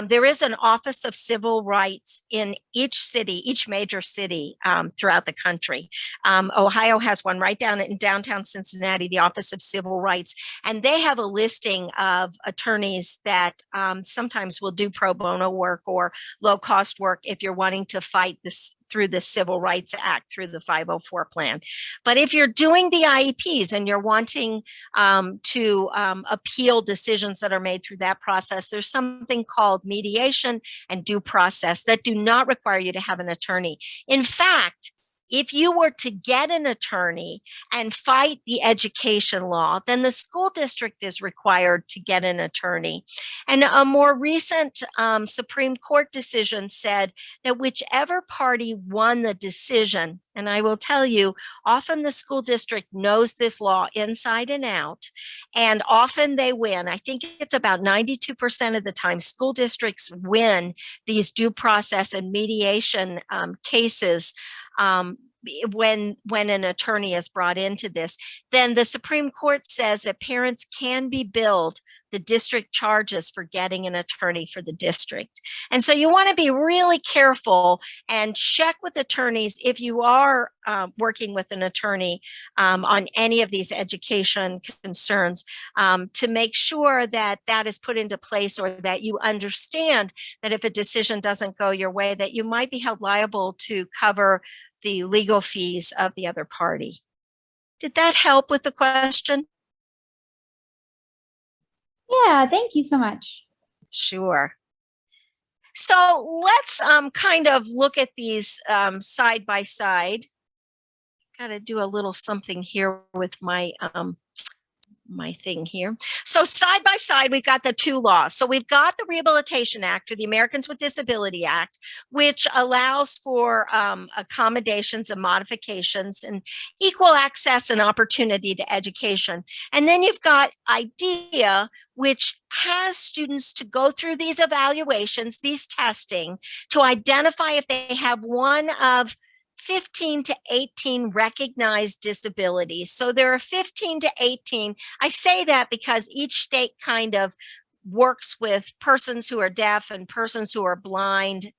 there is an Office of Civil Rights in each city, each major city throughout the country. Ohio has one right down in downtown Cincinnati, the Office of Civil Rights, and they have a listing of attorneys that sometimes will do pro bono work or low cost work if you're wanting to fight this through the Civil Rights Act, through the 504 plan. But if you're doing the IEPs and you're wanting to appeal decisions that are made through that process, there's something called mediation and due process that do not require you to have an attorney. In fact, if you were to get an attorney and fight the education law, then the school district is required to get an attorney. And a more recent Supreme Court decision said that whichever party won the decision, and I will tell you, often the school district knows this law inside and out, and often they win. I think it's about 92% of the time school districts win these due process and mediation cases when an attorney is brought into this, then the Supreme Court says that parents can be billed the district charges for getting an attorney for the district. And so you want to be really careful and check with attorneys if you are working with an attorney on any of these education concerns, to make sure that that is put into place, or that you understand that if a decision doesn't go your way, that you might be held liable to cover the legal fees of the other party. Did that help with the question? Yeah, thank you so much. Sure. So let's kind of look at these side by side. Got to do a little something here with my my thing here. So side by side, we've got the two laws. So we've got the Rehabilitation Act, or the Americans with Disability Act, which allows for accommodations and modifications and equal access and opportunity to education. And then you've got IDEA, which has students to go through these evaluations, these testing, to identify if they have one of 15 to 18 recognized disabilities. So there are 15 to 18. I say that because each state kind of works with persons who are deaf and persons who are blind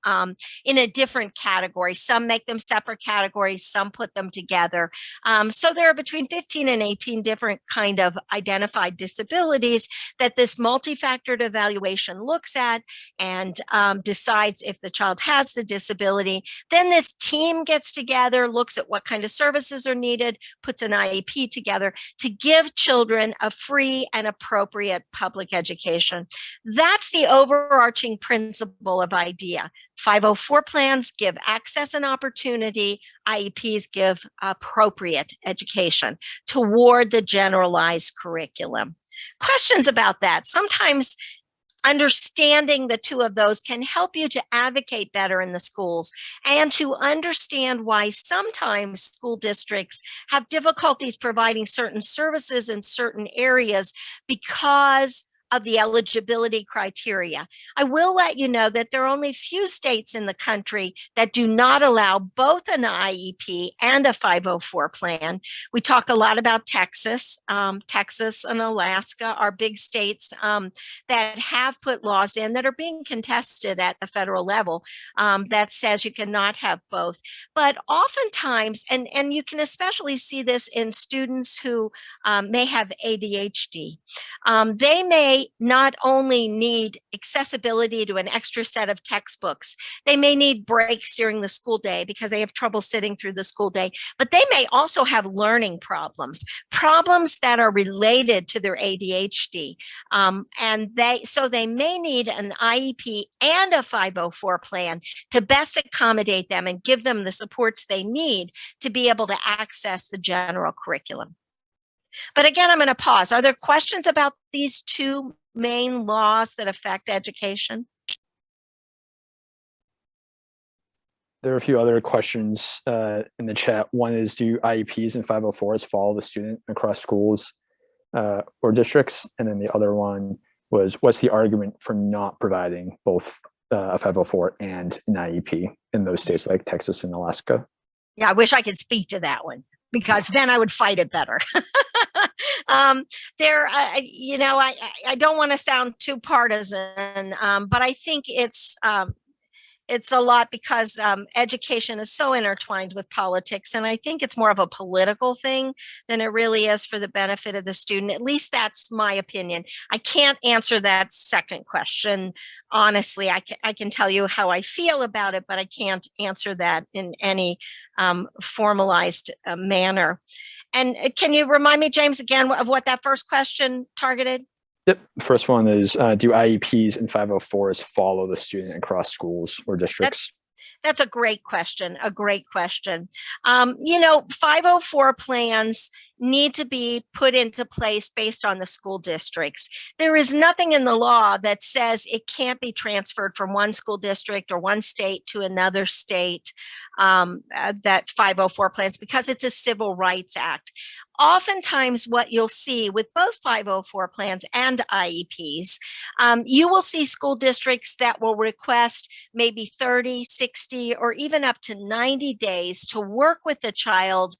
in a different category. Some make them separate categories, some put them together. So there are between 15 and 18 different kind of identified disabilities that this multi-factored evaluation looks at and decides if the child has the disability. Then this team gets together, looks at what kind of services are needed, puts an IEP together to give children a free and appropriate public education. That's the overarching principle of IDEA. 504 plans give access and opportunity. IEPs give appropriate education toward the generalized curriculum. Questions about that? Sometimes understanding the two of those can help you to advocate better in the schools and to understand why sometimes school districts have difficulties providing certain services in certain areas because of the eligibility criteria. I will let you know that there are only a few states in the country that do not allow both an IEP and a 504 plan. We talk a lot about Texas. Texas and Alaska are big states that have put laws in that are being contested at the federal level that says you cannot have both. But oftentimes, and you can especially see this in students who may have ADHD, they may not only need accessibility to an extra set of textbooks, they may need breaks during the school day because they have trouble sitting through the school day, but they may also have learning problems that are related to their ADHD. And they may need an IEP and a 504 plan to best accommodate them and give them the supports they need to be able to access the general curriculum. But again, I'm going to pause. Are there questions about these two main laws that affect education? There are a few other questions in the chat. One is, do IEPs and 504s follow the student across schools or districts? And then the other one was, what's the argument for not providing both a 504 and an IEP in those states like Texas and Alaska? Yeah, I wish I could speak to that one, because then I would fight it better. I don't want to sound too partisan, but I think it's a lot because education is so intertwined with politics. And I think it's more of a political thing than it really is for the benefit of the student. At least that's my opinion. I can't answer that second question. Honestly, I can tell you how I feel about it, but I can't answer that in any formalized manner. And can you remind me, James, again, of what that first question targeted? Yep. First one is, do IEPs and 504s follow the student across schools or districts? That's a great question. 504 plans need to be put into place based on the school districts. There is nothing in the law that says it can't be transferred from one school district or one state to another state, that 504 plans, because it's a Civil Rights Act. Oftentimes what you'll see with both 504 plans and IEPs, you will see school districts that will request maybe 30, 60, or even up to 90 days to work with the child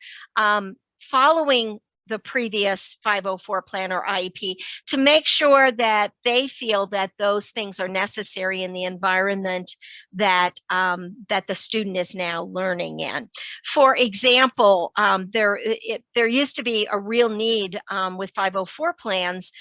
following the previous 504 plan or IEP to make sure that they feel that those things are necessary in the environment that that the student is now learning in. For example, there used to be a real need with 504 plans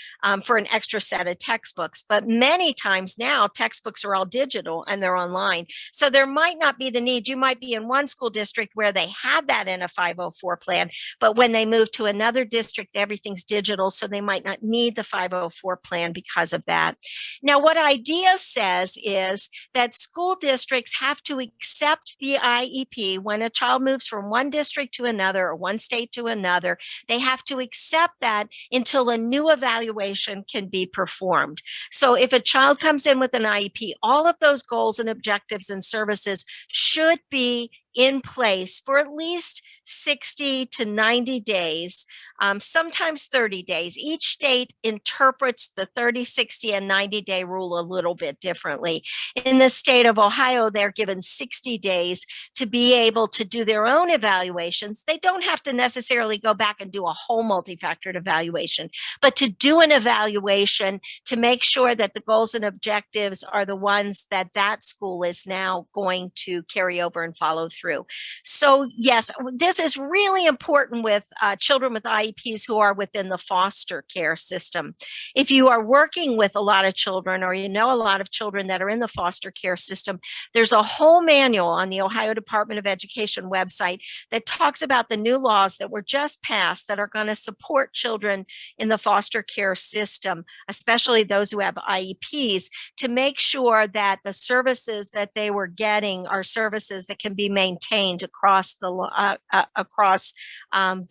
for an extra set of textbooks, but many times now textbooks are all digital and they're online. So there might not be the need. You might be in one school district where they had that in a 504 plan, but when they move to another district, everything's digital, so they might not need the 504 plan because of that. Now, what IDEA says is that school districts have to accept the IEP when a child moves from one district to another or one state to another. They have to accept that until a new evaluation can be performed. So if a child comes in with an IEP, all of those goals and objectives and services should be in place for at least 60 to 90 days, sometimes 30 days. Each state interprets the 30, 60, and 90-day rule a little bit differently. In the state of Ohio, they're given 60 days to be able to do their own evaluations. They don't have to necessarily go back and do a whole multi-factored evaluation, but to do an evaluation to make sure that the goals and objectives are the ones that that school is now going to carry over and follow through. So yes, this is really important with children with IEPs who are within the foster care system. If you are working with a lot of children or you know a lot of children that are in the foster care system, there's a whole manual on the Ohio Department of Education website that talks about the new laws that were just passed that are going to support children in the foster care system, especially those who have IEPs, to make sure that the services that they were getting are services that can be maintained across the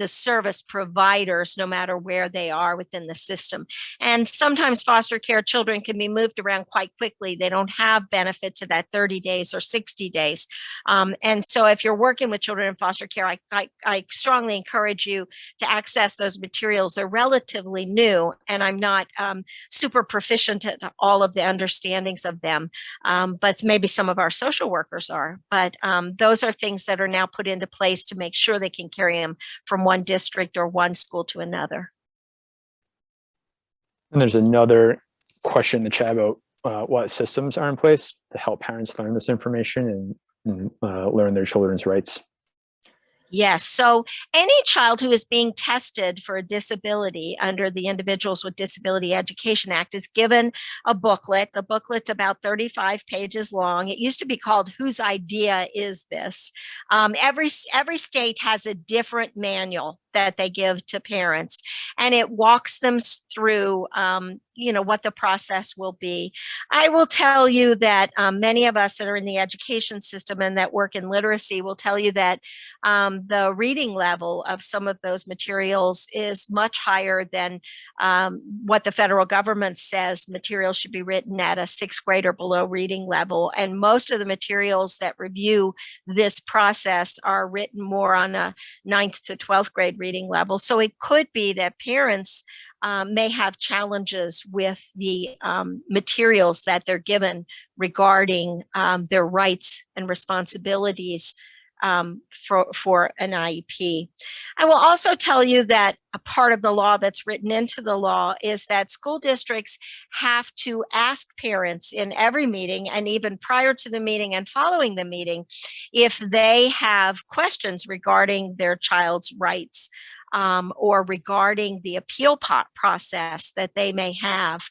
service providers, no matter where they are within the system. And sometimes foster care children can be moved around quite quickly. They don't have benefit to that 30 days or 60 days. And so if you're working with children in foster care, I strongly encourage you to access those materials. They're relatively new, and I'm not super proficient at all of the understandings of them, but maybe some of our social workers are. But those are things that are now put into place to make sure they can carry them from one district or one school to another. And there's another question in the chat about what systems are in place to help parents learn this information and learn their children's rights. Yes. So any child who is being tested for a disability under the Individuals with Disability Education Act is given a booklet. The booklet's about 35 pages long. It used to be called Whose Idea Is This? Every state has a different manual that they give to parents, and it walks them through what the process will be. I will tell you that many of us that are in the education system and that work in literacy will tell you that the reading level of some of those materials is much higher than what the federal government says materials should be written at a 6th grade or below reading level. And most of the materials that review this process are written more on a 9th to 12th grade reading level. So it could be that parents may have challenges with the materials that they're given regarding their rights and responsibilities for an IEP. I will also tell you that a part of the law that's written into the law is that school districts have to ask parents in every meeting, and even prior to the meeting and following the meeting, if they have questions regarding their child's rights or regarding the appeal process that they may have.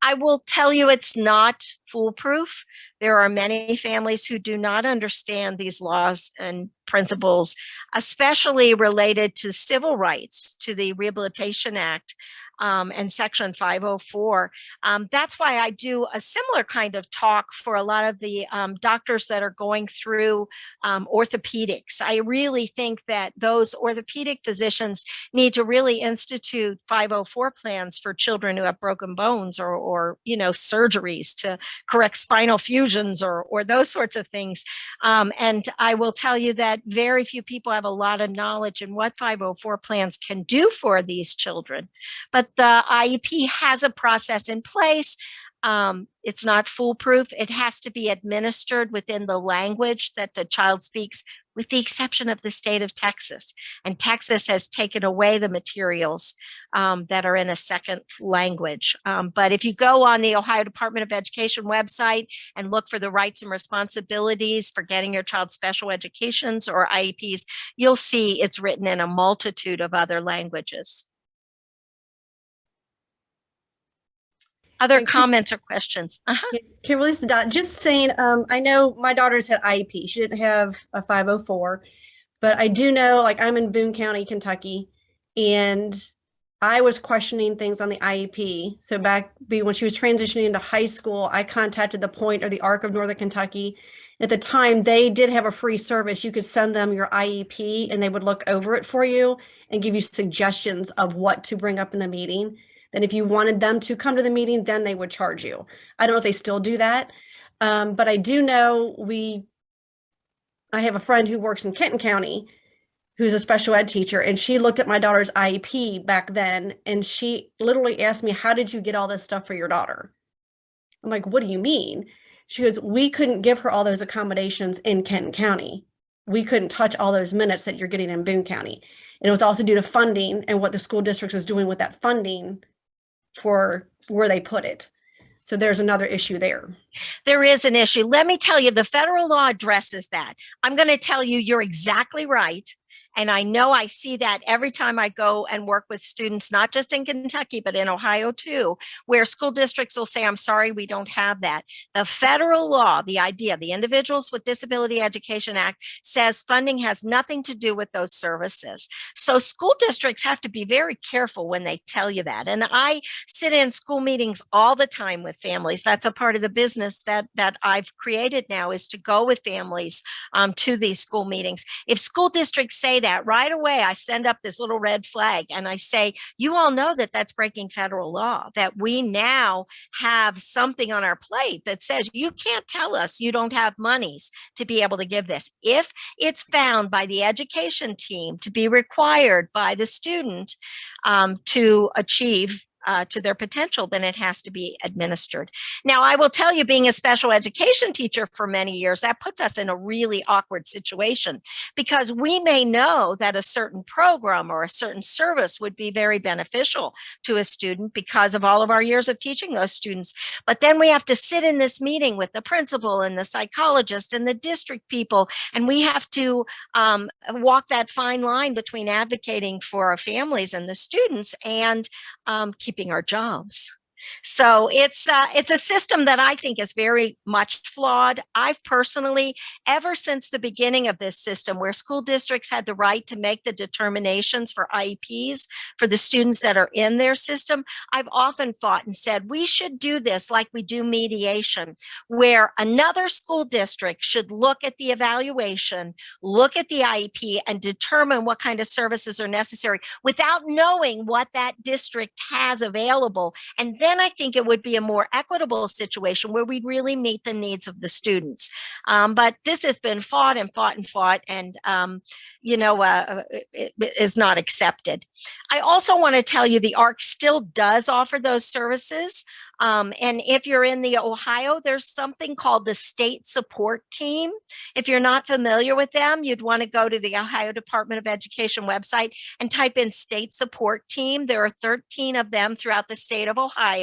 I will tell you it's not foolproof. There are many families who do not understand these laws and principles, especially related to civil rights, to the Rehabilitation Act. and Section 504. That's why I do a similar kind of talk for a lot of the doctors that are going through orthopedics. I really think that those orthopedic physicians need to really institute 504 plans for children who have broken bones or surgeries to correct spinal fusions or those sorts of things. And I will tell you that very few people have a lot of knowledge in what 504 plans can do for these children. But the IEP has a process in place. It's not foolproof. It has to be administered within the language that the child speaks, with the exception of the state of Texas. And Texas has taken away the materials that are in a second language. But if you go on the Ohio Department of Education website and look for the rights and responsibilities for getting your child special educations or IEPs, you'll see it's written in a multitude of other languages. Other comments or questions? Kimberly's the dot. Just saying, I know my daughter's had IEP. She didn't have a 504, but I do know, like, I'm in Boone County, Kentucky, and I was questioning things on the IEP. So when she was transitioning into high school, I contacted the Point or the ARC of Northern Kentucky. At the time, they did have a free service. You could send them your IEP and they would look over it for you and give you suggestions of what to bring up in the meeting. Then if you wanted them to come to the meeting, then they would charge you. I don't know if they still do that. But I do know I have a friend who works in Kenton County who's a special ed teacher, and she looked at my daughter's IEP back then, and she literally asked me, how did you get all this stuff for your daughter? I'm like, what do you mean? She goes, we couldn't give her all those accommodations in Kenton County. We couldn't touch all those minutes that you're getting in Boone County. And it was also due to funding and what the school district is doing with that funding for where they put it. So there's another issue there. There is an issue. Let me tell you, the federal law addresses that. I'm going to tell you, you're exactly right. And I know I see that every time I go and work with students, not just in Kentucky, but in Ohio too, where school districts will say, I'm sorry, we don't have that. The federal law, the Individuals with Disability Education Act, says funding has nothing to do with those services. So school districts have to be very careful when they tell you that. And I sit in school meetings all the time with families. That's a part of the business that I've created now, is to go with families to these school meetings. If school districts say that, right away, I send up this little red flag and I say, you all know that that's breaking federal law, that we now have something on our plate that says you can't tell us you don't have monies to be able to give this. If it's found by the education team to be required by the student to achieve to their potential, then it has to be administered. Now, I will tell you, being a special education teacher for many years, that puts us in a really awkward situation, because we may know that a certain program or a certain service would be very beneficial to a student because of all of our years of teaching those students. But then we have to sit in this meeting with the principal and the psychologist and the district people, and we have to walk that fine line between advocating for our families and the students and keeping our jobs. So it's a system that I think is very much flawed. I've personally, ever since the beginning of this system, where school districts had the right to make the determinations for IEPs for the students that are in their system, I've often fought and said, we should do this like we do mediation, where another school district should look at the evaluation, look at the IEP, and determine what kind of services are necessary without knowing what that district has available. And then I think it would be a more equitable situation where we'd really meet the needs of the students. But this has been fought and fought and fought, and it is not accepted. I also want to tell you the ARC still does offer those services. And if you're in the Ohio, there's something called the State Support Team. If you're not familiar with them, you'd want to go to the Ohio Department of Education website and type in State Support Team. There are 13 of them throughout the state of Ohio.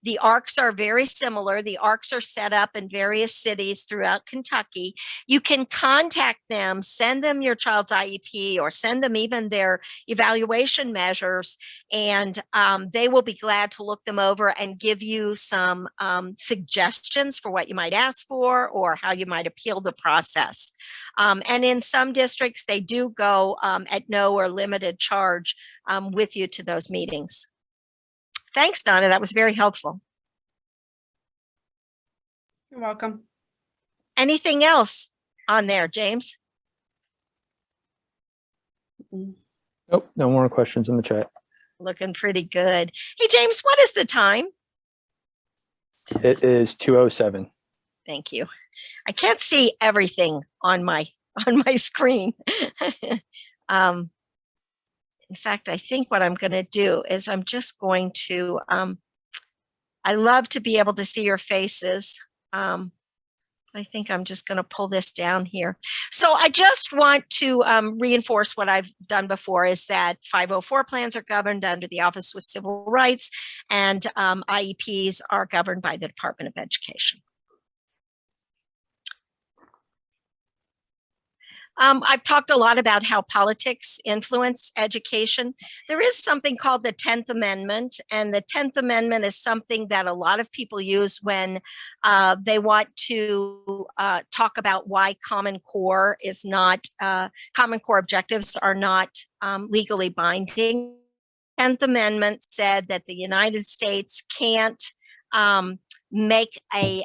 The ARCs are very similar. The ARCs are set up in various cities throughout Kentucky. You can contact them, send them your child's IEP, or send them even their evaluation measures, and they will be glad to look them over and give you some suggestions for what you might ask for or how you might appeal the process. And in some districts, they do go at no or limited charge with you to those meetings. Thanks, Donna. That was very helpful. You're welcome. Anything else on there, James? Nope, no more questions in the chat. Looking pretty good. Hey, James, what is the time? It is 2:07. Thank you. I can't see everything on my screen. In fact, I think what I'm going to do is I'm just going to, I love to be able to see your faces. I think I'm just going to pull this down here. So I just want to reinforce what I've done before, is that 504 plans are governed under the Office of Civil Rights, and IEPs are governed by the Department of Education. I've talked a lot about how politics influence education. There is something called the 10th Amendment, and the 10th Amendment is something that a lot of people use when they want to talk about why Common Core is not, Common Core objectives are not legally binding. 10th Amendment said that the United States can't make a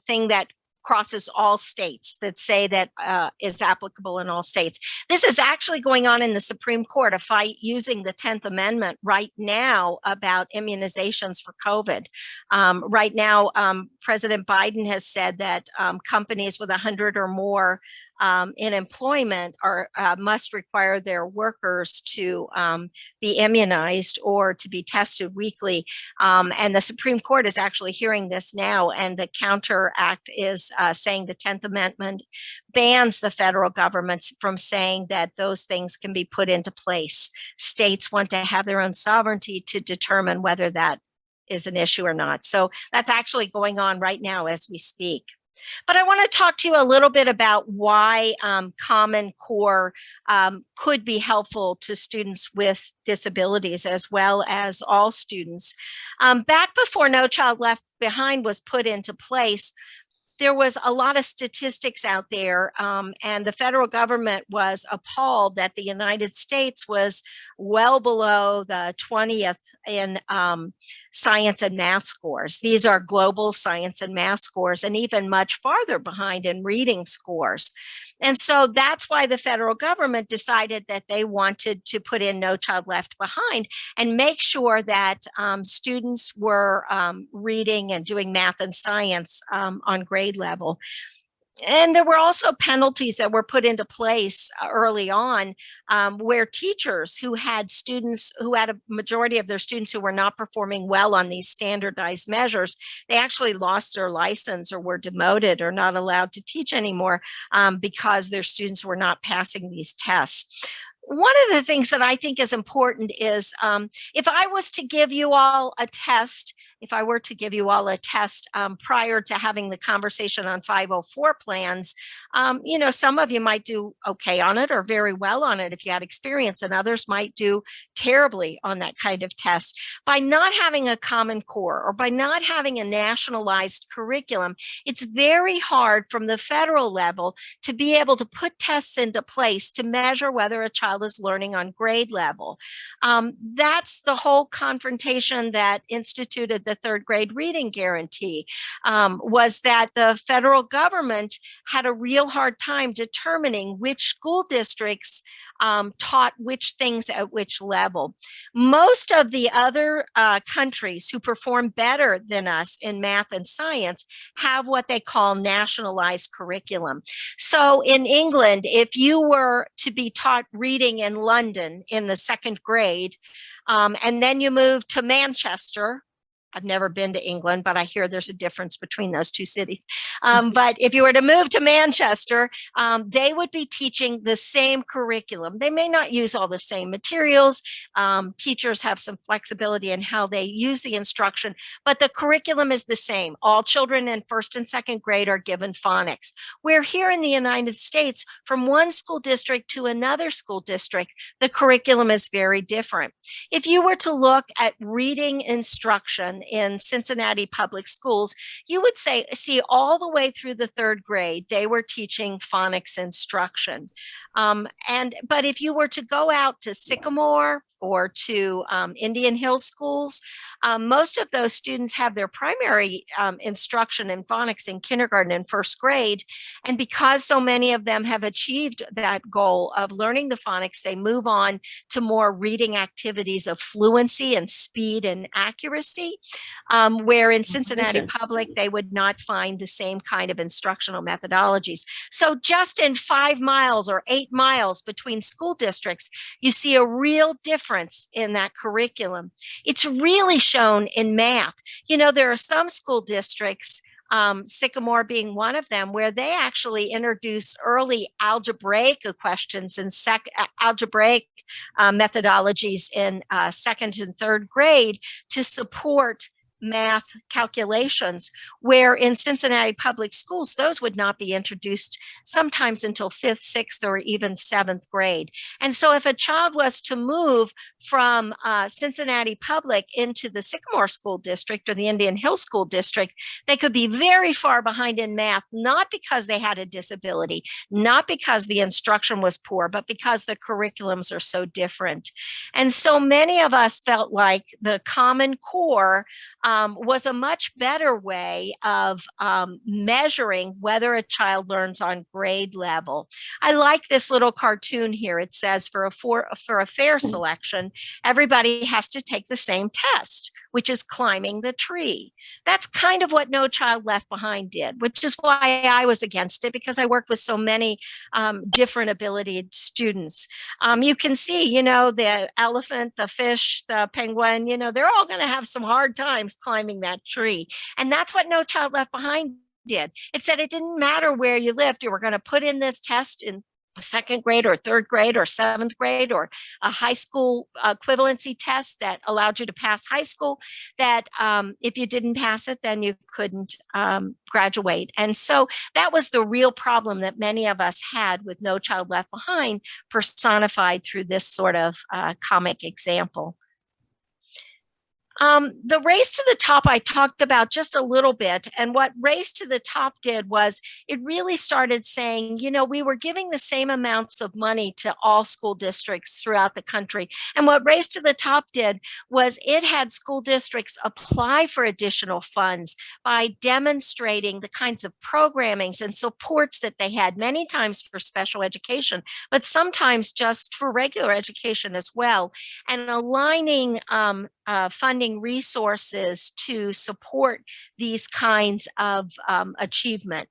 thing that crosses all states, that say that is applicable in all states. This is actually going on in the Supreme Court, a fight using the 10th Amendment right now about immunizations for COVID. Right now, President Biden has said that companies with 100 or more in employment must require their workers to be immunized or to be tested weekly. And the Supreme Court is actually hearing this now, and the Counter Act is saying the 10th Amendment bans the federal government from saying that those things can be put into place. States want to have their own sovereignty to determine whether that is an issue or not. So that's actually going on right now as we speak. But I want to talk to you a little bit about why Common Core could be helpful to students with disabilities as well as all students. Back before No Child Left Behind was put into place, there was a lot of statistics out there, and the federal government was appalled that the United States was well below the 20th in science and math scores. These are global science and math scores, and even much farther behind in reading scores. And so that's why the federal government decided that they wanted to put in No Child Left Behind and make sure that students were reading and doing math and science on grade level. And there were also penalties that were put into place early on where teachers who had students, who had a majority of their students who were not performing well on these standardized measures, they actually lost their license or were demoted or not allowed to teach anymore because their students were not passing these tests. One of the things that I think is important is if I was to give you all a test, prior to having the conversation on 504 plans, you know, some of you might do okay on it or very well on it if you had experience, and others might do terribly on that kind of test. By not having a Common Core or by not having a nationalized curriculum, it's very hard from the federal level to be able to put tests into place to measure whether a child is learning on grade level. That's the whole confrontation that instituted the third grade reading guarantee, was that the federal government had a real hard time determining which school districts taught which things at which level. Most of the other countries who perform better than us in math and science have what they call nationalized curriculum. So in England, if you were to be taught reading in London in the second grade, and then you move to Manchester, I've never been to England, but I hear there's a difference between those two cities. But if you were to move to Manchester, they would be teaching the same curriculum. They may not use all the same materials. Teachers have some flexibility in how they use the instruction, but the curriculum is the same. All children in first and second grade are given phonics. Where here in the United States, from one school district to another school district, the curriculum is very different. If you were to look at reading instruction in Cincinnati public schools, you would see all the way through the third grade, they were teaching phonics instruction. But if you were to go out to Sycamore or to Indian Hill schools, most of those students have their primary instruction in phonics in kindergarten and first grade. And because so many of them have achieved that goal of learning the phonics, they move on to more reading activities of fluency and speed and accuracy, where in Cincinnati Public, they would not find the same kind of instructional methodologies. So just in 5 miles or 8 miles between school districts, you see a real difference in that curriculum. It's really shown in math. You know, there are some school districts, Sycamore being one of them, where they actually introduce early algebraic questions and algebraic methodologies in second and third grade to support math calculations, where in Cincinnati Public Schools, those would not be introduced sometimes until 5th, 6th, or even 7th grade. And so if a child was to move from Cincinnati Public into the Sycamore School District or the Indian Hill School District, they could be very far behind in math, not because they had a disability, not because the instruction was poor, but because the curriculums are so different. And so many of us felt like the Common Core was a much better way of measuring whether a child learns on grade level. I like this little cartoon here. It says for a fair selection, everybody has to take the same test, which is climbing the tree. That's kind of what No Child Left Behind did, which is why I was against it, because I worked with so many different ability students. You can see, you know, the elephant, the fish, the penguin, you know, they're all going to have some hard times climbing that tree. And that's what No Child Left Behind did. It said it didn't matter where you lived. You were going to put in this test in second grade or third grade or 7th grade, or a high school equivalency test that allowed you to pass high school, that if you didn't pass it, then you couldn't graduate. And so that was the real problem that many of us had with No Child Left Behind, personified through this sort of comic example. The race to the top, I talked about just a little bit. And what Race to the Top did was it really started saying, you know, we were giving the same amounts of money to all school districts throughout the country. And what Race to the Top did was it had school districts apply for additional funds by demonstrating the kinds of programmings and supports that they had, many times for special education, but sometimes just for regular education as well, and aligning funding resources to support these kinds of achievement.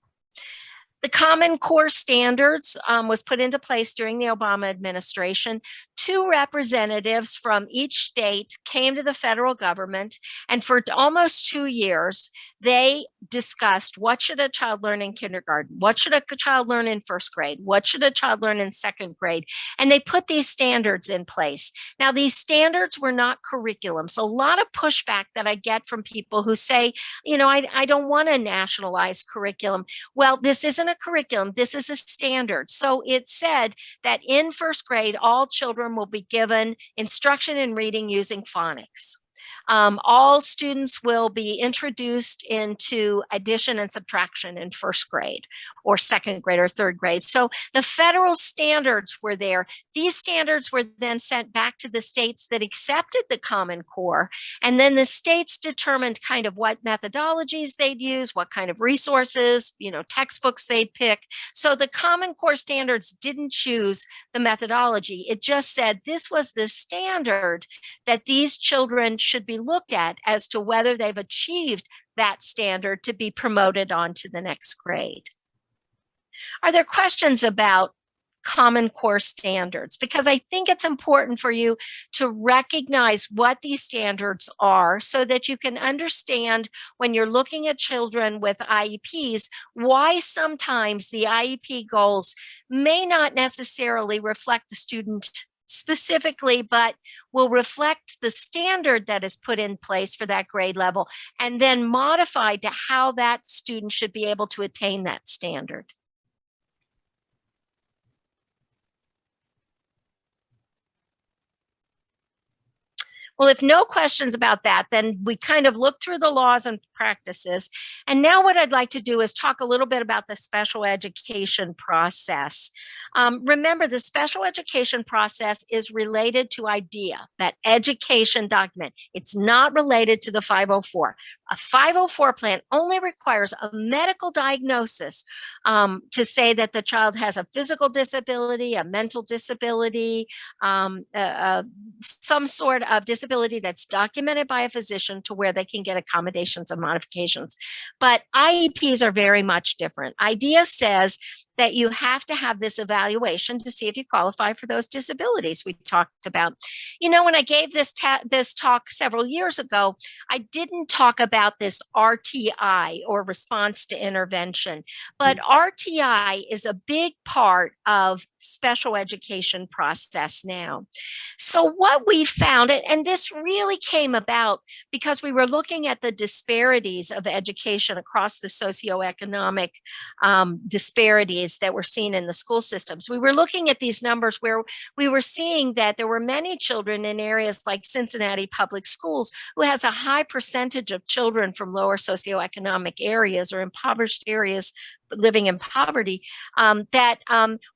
The Common Core Standards was put into place during the Obama administration. 2 representatives from each state came to the federal government, and for almost 2 years, they discussed what should a child learn in kindergarten, what should a child learn in first grade, what should a child learn in second grade, and they put these standards in place. Now, these standards were not curriculums. A lot of pushback that I get from people who say, you know, I don't want a nationalized curriculum. Well, this isn't a curriculum, this is a standard. So it said that in first grade, all children will be given instruction in reading using phonics. All students will be introduced into addition and subtraction in first grade or second grade or third grade. So the federal standards were there. These standards were then sent back to the states that accepted the Common Core. And then the states determined kind of what methodologies they'd use, what kind of resources, you know, textbooks they'd pick. So the Common Core standards didn't choose the methodology. It just said this was the standard that these children should be looked at as to whether they've achieved that standard to be promoted on to the next grade. Are there questions about Common Core standards? Because I think it's important for you to recognize what these standards are so that you can understand when you're looking at children with IEPs, why sometimes the IEP goals may not necessarily reflect the student specifically, but will reflect the standard that is put in place for that grade level and then modified to how that student should be able to attain that standard. Well, Well, if no questions about that, then we kind of look through the laws and practices. And now what I'd like to do is talk a little bit about the special education process. Remember, the special education process is related to IDEA, that education document. It's not related to the 504. A 504 plan only requires a medical diagnosis to say that the child has a physical disability, a mental disability, some sort of disability that's documented by a physician to where they can get accommodations and modifications. But IEPs are very much different. IDEA says that you have to have this evaluation to see if you qualify for those disabilities we talked about. You know, when I gave this talk several years ago, I didn't talk about this RTI, or response to intervention, but RTI is a big part of special education process now. So what we found, and this really came about because we were looking at the disparities of education across the socioeconomic disparities that were seen in the school systems. We were looking at these numbers where we were seeing that there were many children in areas like Cincinnati Public Schools who has a high percentage of children from lower socioeconomic areas or impoverished areas living in poverty that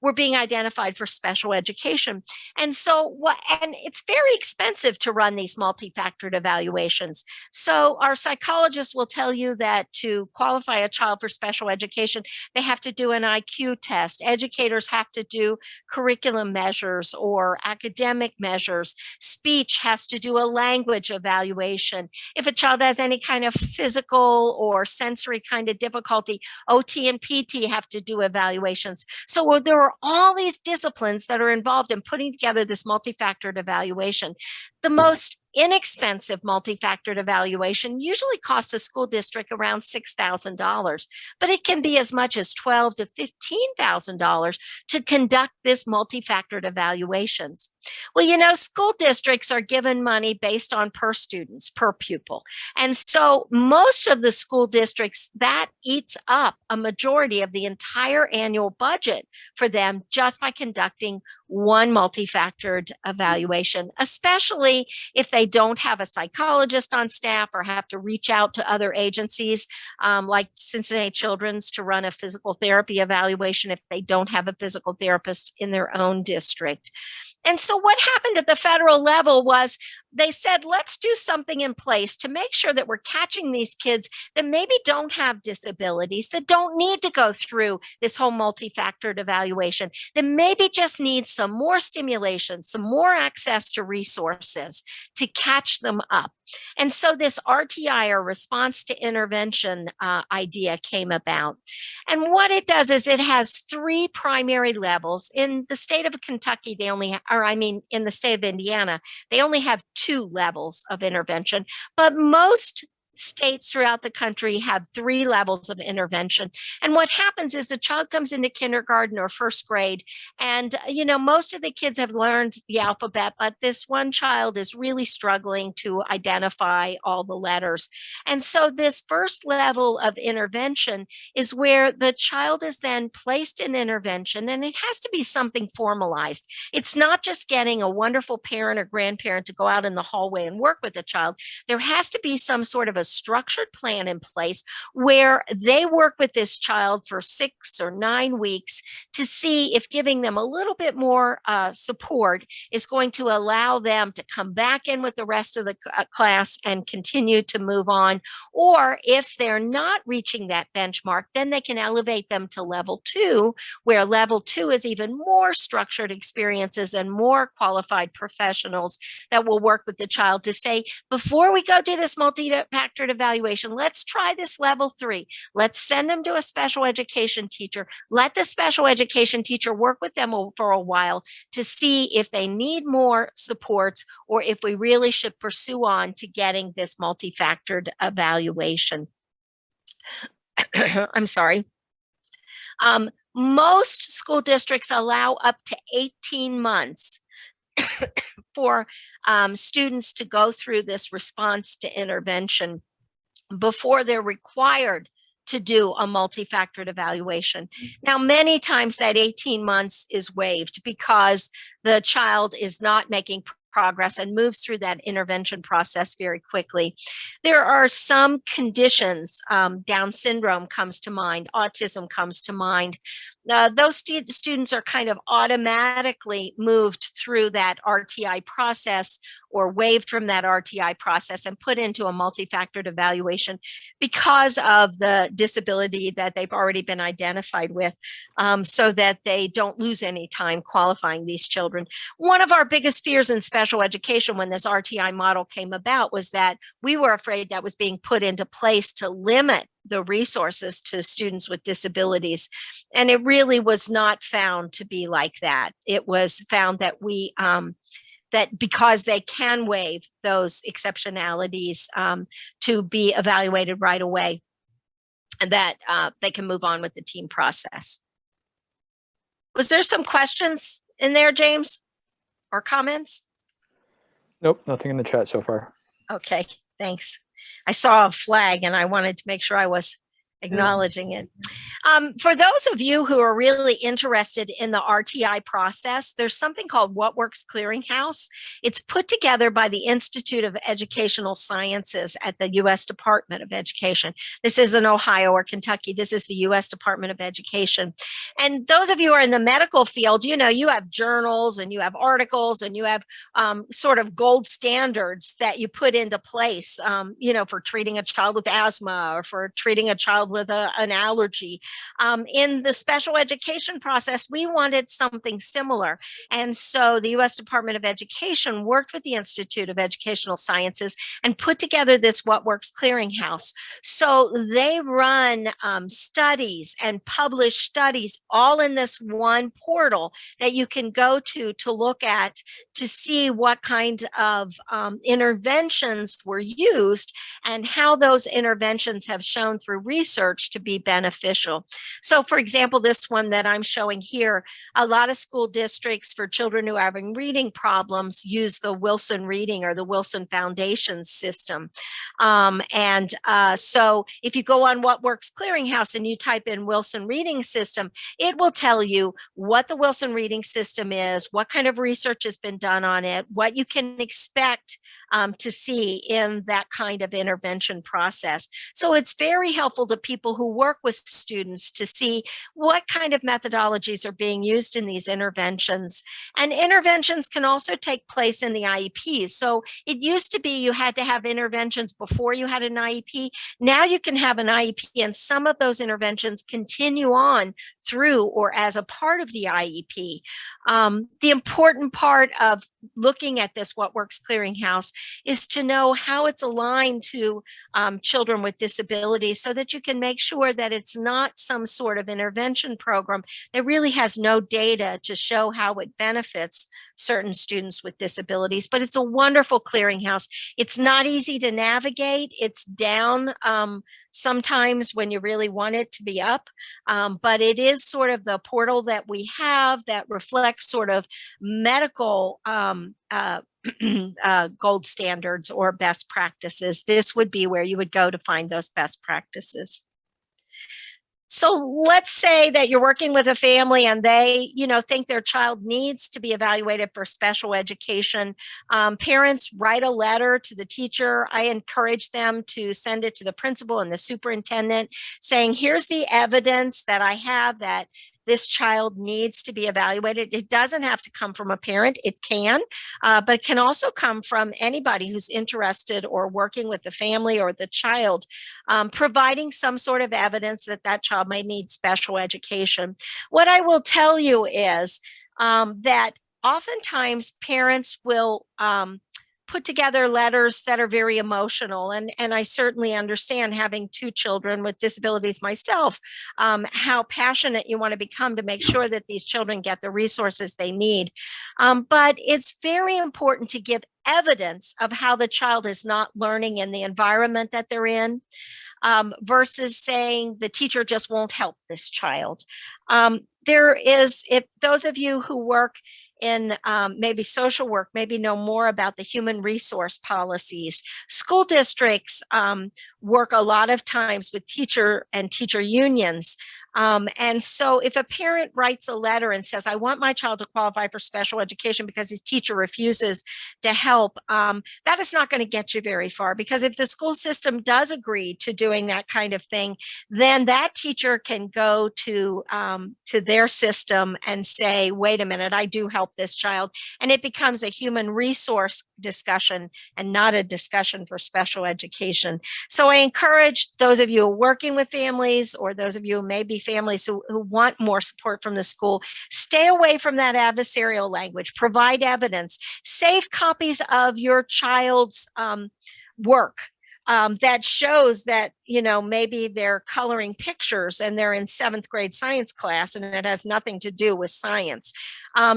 were being identified for special education. And so and it's very expensive to run these multi-factored evaluations. So our psychologists will tell you that to qualify a child for special education, they have to do an IQ test. Educators have to do curriculum measures or academic measures. Speech has to do a language evaluation. If a child has any kind of physical or sensory kind of difficulty, OT and PT have to do evaluations. So there are all these disciplines that are involved in putting together this multi-factored evaluation. The most inexpensive multi-factored evaluation usually costs a school district around $6,000, but it can be as much as $12,000 to $15,000 to conduct this multi-factored evaluations. Well, you know, school districts are given money based on per students, per pupil. And so most of the school districts, that eats up a majority of the entire annual budget for them just by conducting one multi-factored evaluation, especially if they don't have a psychologist on staff or have to reach out to other agencies like Cincinnati Children's to run a physical therapy evaluation if they don't have a physical therapist in their own district. And so what happened at the federal level was they said, let's do something in place to make sure that we're catching these kids that maybe don't have disabilities, that don't need to go through this whole multi-factored evaluation, that maybe just need some more stimulation, some more access to resources to catch them up. And so this RTI, or response to intervention idea, came about. And what it does is it has three primary levels. In the state of Kentucky, in the state of Indiana, they only have 2 levels of intervention, but most states throughout the country have 3 levels of intervention. And what happens is the child comes into kindergarten or first grade, and most of the kids have learned the alphabet, but this one child is really struggling to identify all the letters. And so this first level of intervention is where the child is then placed in intervention, and it has to be something formalized. It's not just getting a wonderful parent or grandparent to go out in the hallway and work with the child. There has to be some sort of a structured plan in place where they work with this child for 6 or 9 weeks to see if giving them a little bit more support is going to allow them to come back in with the rest of the class and continue to move on. Or if they're not reaching that benchmark, then they can elevate them to level 2, where level 2 is even more structured experiences and more qualified professionals that will work with the child to say, before we go do this multi-factor evaluation, let's try this level 3. Let's send them to a special education teacher. Let the special education teacher work with them for a while to see if they need more supports or if we really should pursue on to getting this multi-factored evaluation. I'm sorry. Most school districts allow up to 18 months for students to go through this response to intervention before they're required to do a multi-factored evaluation. Now, many times that 18 months is waived because the child is not making progress and moves through that intervention process very quickly. There are some conditions, Down syndrome comes to mind, autism comes to mind. Those students are kind of automatically moved through that RTI process or waived from that RTI process and put into a multi-factored evaluation because of the disability that they've already been identified with, so that they don't lose any time qualifying these children. One of our biggest fears in special education when this RTI model came about was that we were afraid that was being put into place to limit the resources to students with disabilities. And it really was not found to be like that. It was found that that because they can waive those exceptionalities to be evaluated right away, that they can move on with the team process. Was there some questions in there, James, or comments? Nope, nothing in the chat so far. Okay, thanks. I saw a flag and I wanted to make sure I was acknowledging it. For those of you who are really interested in the RTI process, there's something called What Works Clearinghouse. It's put together by the Institute of Educational Sciences at the U.S. Department of Education. This isn't Ohio or Kentucky. This is the U.S. Department of Education. And those of you who are in the medical field, you know, you have journals and you have articles and you have sort of gold standards that you put into place, you know, for treating a child with asthma or for treating a child with an allergy. In the special education process, we wanted something similar. And so the U.S. Department of Education worked with the Institute of Educational Sciences and put together this What Works Clearinghouse. So they run studies and publish studies all in this one portal that you can go to look at to see what kind of interventions were used and how those interventions have shown through research to be beneficial. So for example, this one that I'm showing here, a lot of school districts for children who are having reading problems use the Wilson Reading or the Wilson Foundation system. So if you go on What Works Clearinghouse and you type in Wilson Reading System, it will tell you what the Wilson Reading System is, what kind of research has been done on it, what you can expect to see in that kind of intervention process. So it's very helpful to people who work with students to see what kind of methodologies are being used in these interventions. And interventions can also take place in the IEPs. So it used to be you had to have interventions before you had an IEP. Now you can have an IEP and some of those interventions continue on through or as a part of the IEP. The important part of looking at this What Works Clearinghouse is to know how it's aligned to children with disabilities so that you can make sure that it's not some sort of intervention program that really has no data to show how it benefits certain students with disabilities. But it's a wonderful clearinghouse. It's not easy to navigate. It's down sometimes when you really want it to be up, but it is sort of the portal that we have that reflects sort of medical gold standards or best practices. This would be where you would go to find those best practices. So let's say that you're working with a family and they, you know, think their child needs to be evaluated for special education. Parents write a letter to the teacher. I encourage them to send it to the principal and the superintendent saying, here's the evidence that I have that this child needs to be evaluated. It doesn't have to come from a parent. It can, but it can also come from anybody who's interested or working with the family or the child, providing some sort of evidence that that child may need special education. What I will tell you is that oftentimes parents will put together letters that are very emotional. And I certainly understand, having two children with disabilities myself, how passionate you want to become to make sure that these children get the resources they need. But it's very important to give evidence of how the child is not learning in the environment that they're in, versus saying the teacher just won't help this child. If those of you who work in maybe social work, maybe know more about the human resource policies. School districts work a lot of times with teacher and teacher unions And so if a parent writes a letter and says, I want my child to qualify for special education because his teacher refuses to help, that is not going to get you very far, because if the school system does agree to doing that kind of thing, then that teacher can go to their system and say, wait a minute, I do help this child. And it becomes a human resource discussion and not a discussion for special education. So I encourage those of you who are working with families, or those of you who may be families who want more support from the school, stay away from that adversarial language. Provide evidence. Save copies of your child's work that shows that, maybe they're coloring pictures and they're in 7th grade science class and it has nothing to do with science.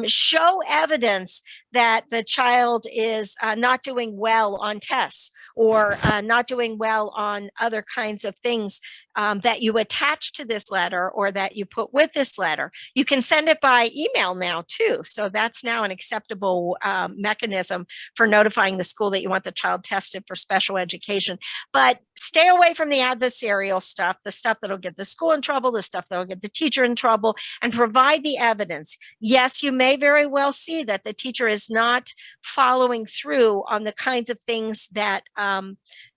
Show evidence that the child is not doing well on tests, or not doing well on other kinds of things that you attach to this letter, or that you put with this letter. You can send it by email now too. So that's now an acceptable mechanism for notifying the school that you want the child tested for special education. But stay away from the adversarial stuff, the stuff that'll get the school in trouble, the stuff that'll get the teacher in trouble, and provide the evidence. Yes, you may very well see that the teacher is not following through on the kinds of things that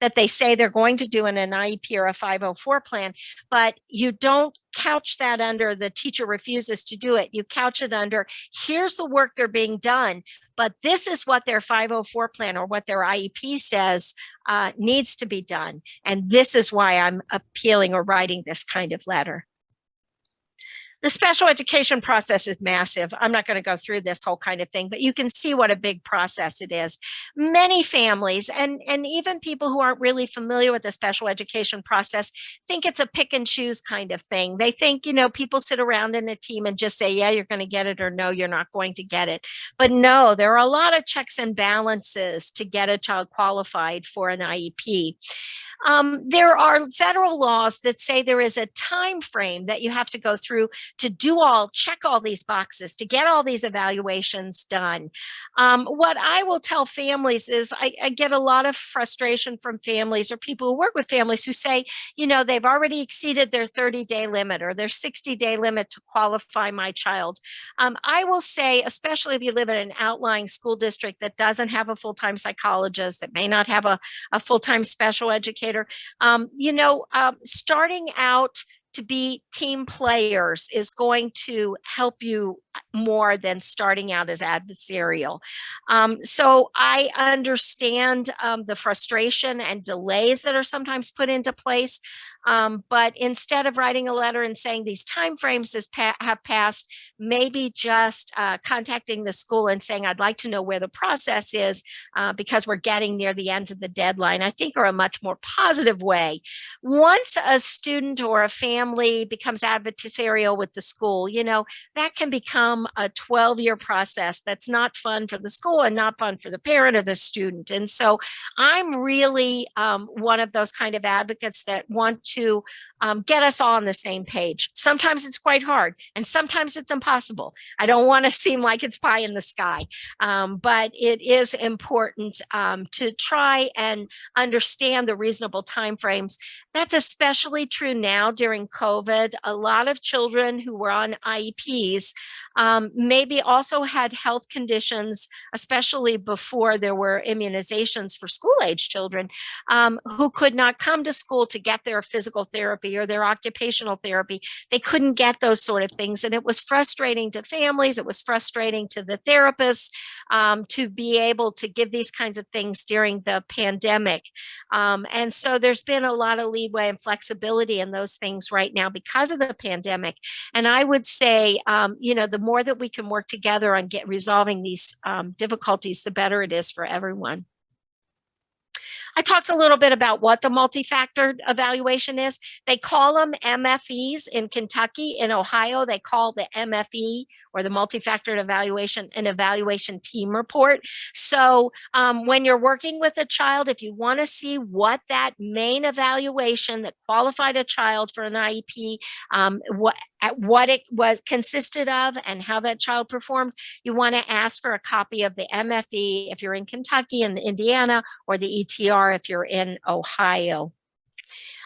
that they say they're going to do in an IEP or a 504 plan, but you don't couch that under the teacher refuses to do it. You couch it under, here's the work they're being done, but this is what their 504 plan or what their IEP says needs to be done. And this is why I'm appealing or writing this kind of letter. The special education process is massive. I'm not going to go through this whole kind of thing, but you can see what a big process it is. Many families and even people who aren't really familiar with the special education process think it's a pick and choose kind of thing. They think, people sit around in a team and just say, yeah, you're going to get it, or no, you're not going to get it. But no, there are a lot of checks and balances to get a child qualified for an IEP. There are federal laws that say there is a time frame that you have to go through to check all these boxes, to get all these evaluations done. What I will tell families is I get a lot of frustration from families or people who work with families who say, they've already exceeded their 30-day limit or their 60-day limit to qualify my child. I will say, especially if you live in an outlying school district that doesn't have a full-time psychologist, that may not have a full-time special educator, starting out to be team players is going to help you more than starting out as adversarial. So I understand the frustration and delays that are sometimes put into place. But instead of writing a letter and saying these timeframes have passed, maybe just contacting the school and saying, I'd like to know where the process is because we're getting near the ends of the deadline, I think are a much more positive way. Once a student or a family becomes adversarial with the school, that can become a 12-year process that's not fun for the school and not fun for the parent or the student. And so I'm really one of those kind of advocates that want to get us all on the same page. Sometimes it's quite hard and sometimes it's impossible. I don't want to seem like it's pie in the sky, but it is important to try and understand the reasonable timeframes. That's especially true now during COVID. A lot of children who were on IEPs maybe also had health conditions, especially before there were immunizations for school-age children, who could not come to school to get their physical therapy or their occupational therapy. They couldn't get those sort of things. And it was frustrating to families. It was frustrating to the therapists to be able to give these kinds of things during the pandemic. And so there's been a lot of leeway and flexibility in those things right now because of the pandemic. And I would say, the more that we can work together on resolving these difficulties, the better it is for everyone. I talked a little bit about what the multi-factor evaluation is. They call them MFEs in Kentucky. In Ohio, they call the MFE, or the multi-factor evaluation, an evaluation team report. So when you're working with a child, if you want to see what that main evaluation that qualified a child for an IEP, what it was consisted of and how that child performed, you want to ask for a copy of the MFE if you're in Kentucky and Indiana, or the ETR if you're in Ohio.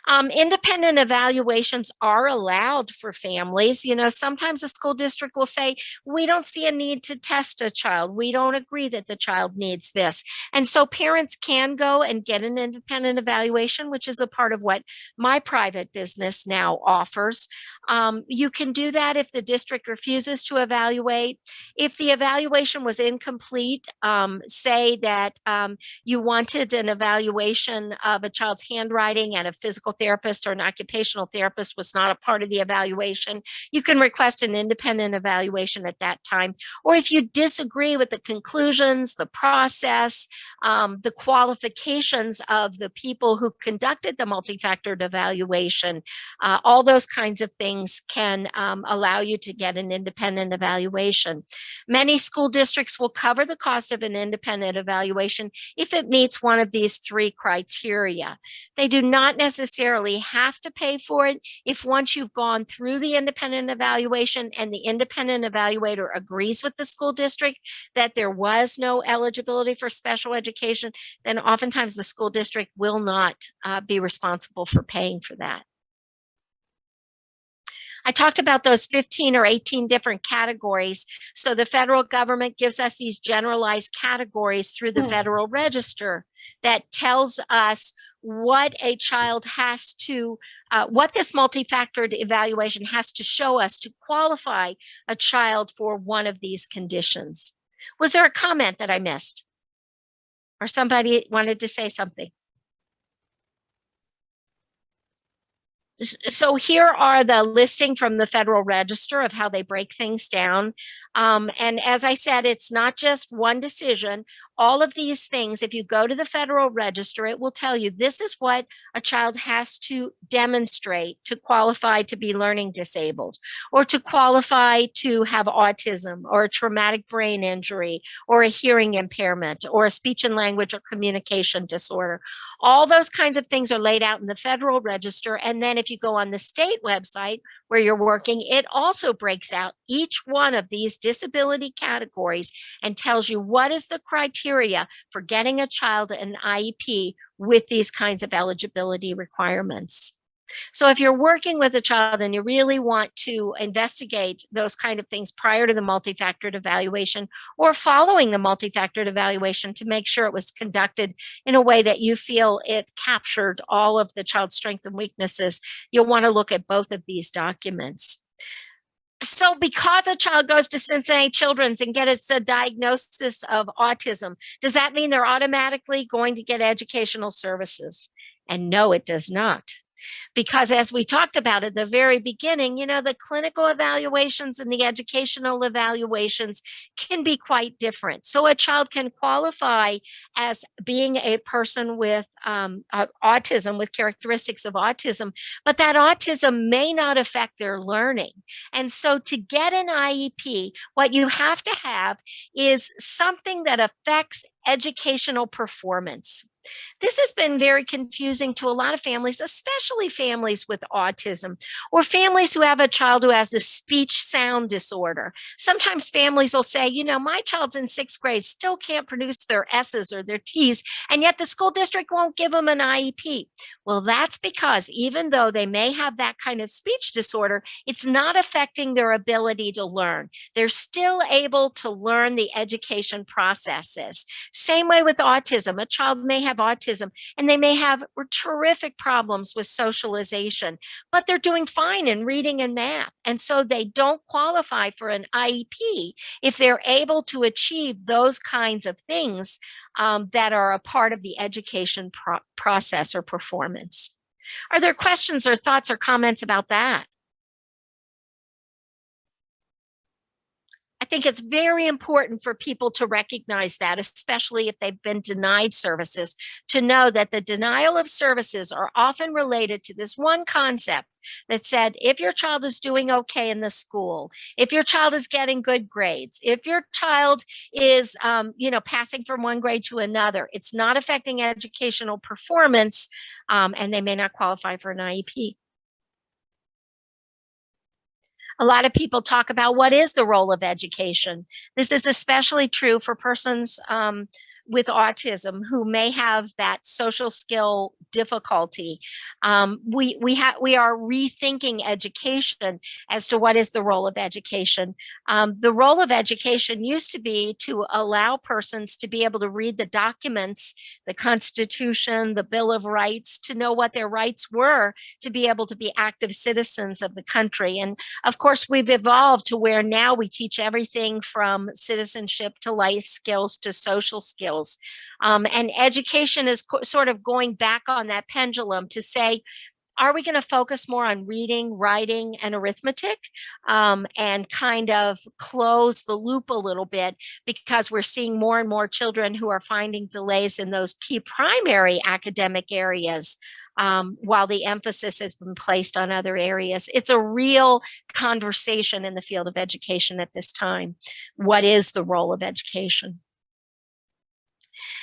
Independent evaluations are allowed for families. You know, sometimes a school district will say, we don't see a need to test a child. We don't agree that the child needs this. And so parents can go and get an independent evaluation, which is a part of what my private business now offers. You can do that if the district refuses to evaluate. If the evaluation was incomplete, say that you wanted an evaluation of a child's handwriting and a physical therapist or an occupational therapist was not a part of the evaluation, you can request an independent evaluation at that time. Or if you disagree with the conclusions, the process, the qualifications of the people who conducted the multifactored evaluation, all those kinds of things can allow you to get an independent evaluation. Many school districts will cover the cost of an independent evaluation if it meets one of these 3 criteria. They do not necessarily have to pay for it if once you've gone through the independent evaluation and the independent evaluator agrees with the school district that there was no eligibility for special education, then oftentimes the school district will not be responsible for paying for that. I talked about those 15 or 18 different categories. So the federal government gives us these generalized categories through the Federal Register that tells us what a child has to, what this multifactored evaluation has to show us to qualify a child for one of these conditions. Was there a comment that I missed? Or somebody wanted to say something? So here are the listing from the Federal Register of how they break things down. And as I said, it's not just one decision. All of these things, if you go to the Federal Register, it will tell you this is what a child has to demonstrate to qualify to be learning disabled, or to qualify to have autism, or a traumatic brain injury, or a hearing impairment, or a speech and language or communication disorder. All those kinds of things are laid out in the Federal Register. And then if you go on the state website where you're working, it also breaks out each one of these disability categories and tells you what is the criteria for getting a child an IEP with these kinds of eligibility requirements. So if you're working with a child and you really want to investigate those kind of things prior to the multifactored evaluation or following the multifactored evaluation to make sure it was conducted in a way that you feel it captured all of the child's strengths and weaknesses, you'll want to look at both of these documents. So because a child goes to Cincinnati Children's and gets a diagnosis of autism, does that mean they're automatically going to get educational services? And no, it does not. Because as we talked about at the very beginning, you know, the clinical evaluations and the educational evaluations can be quite different. So a child can qualify as being a person with autism, with characteristics of autism, but that autism may not affect their learning. And so to get an IEP, what you have to have is something that affects educational performance. This has been very confusing to a lot of families, especially families with autism or families who have a child who has a speech sound disorder. Sometimes families will say, you know, my child's in 6th grade, still can't produce their S's or their T's, and yet the school district won't give them an IEP. Well, that's because even though they may have that kind of speech disorder, it's not affecting their ability to learn. They're still able to learn the education processes. Same way with autism. A child may have autism and they may have terrific problems with socialization, but they're doing fine in reading and math. And so they don't qualify for an IEP if they're able to achieve those kinds of things that are a part of the education process or performance. Are there questions or thoughts or comments about that? I think it's very important for people to recognize that, especially if they've been denied services, to know that the denial of services are often related to this one concept that said, if your child is doing okay in the school, if your child is getting good grades, if your child is, passing from one grade to another, it's not affecting educational performance, and they may not qualify for an IEP. A lot of people talk about what is the role of education. This is especially true for persons with autism who may have that social skill difficulty. We are rethinking education as to what is the role of education. The role of education used to be to allow persons to be able to read the documents, the Constitution, the Bill of Rights, to know what their rights were, to be able to be active citizens of the country. And of course, we've evolved to where now we teach everything from citizenship to life skills to social skills. And education is sort of going back on that pendulum to say, are we going to focus more on reading, writing, and arithmetic, and kind of close the loop a little bit, because we're seeing more and more children who are finding delays in those key primary academic areas, while the emphasis has been placed on other areas. It's a real conversation in the field of education at this time. What is the role of education?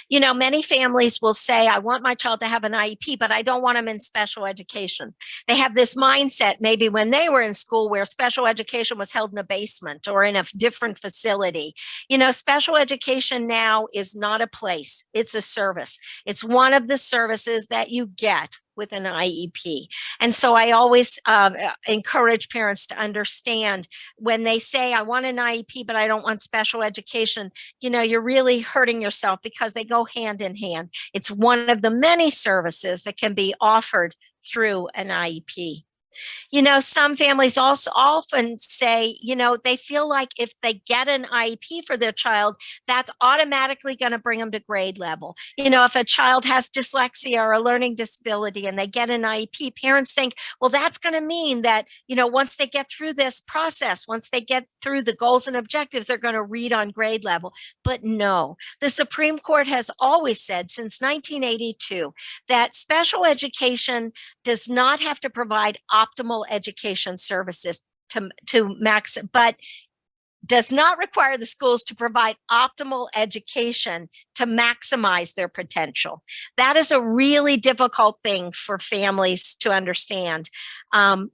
You know, many families will say, I want my child to have an IEP, but I don't want them in special education. They have this mindset, maybe when they were in school, where special education was held in a basement or in a different facility. You know, special education now is not a place, it's a service. It's one of the services that you get with an IEP. And so I always encourage parents to understand, when they say, I want an IEP, but I don't want special education, you know, you're really hurting yourself, because they go hand in hand. It's one of the many services that can be offered through an IEP. You know, some families also often say, you know, they feel like if they get an IEP for their child, that's automatically going to bring them to grade level. You know, if a child has dyslexia or a learning disability and they get an IEP, parents think, well, that's going to mean that, you know, once they get through this process, once they get through the goals and objectives, they're going to read on grade level. But no, the Supreme Court has always said since 1982 that special education does not have to provide optimal education services to max, but does not require the schools to provide optimal education to maximize their potential. That is a really difficult thing for families to understand.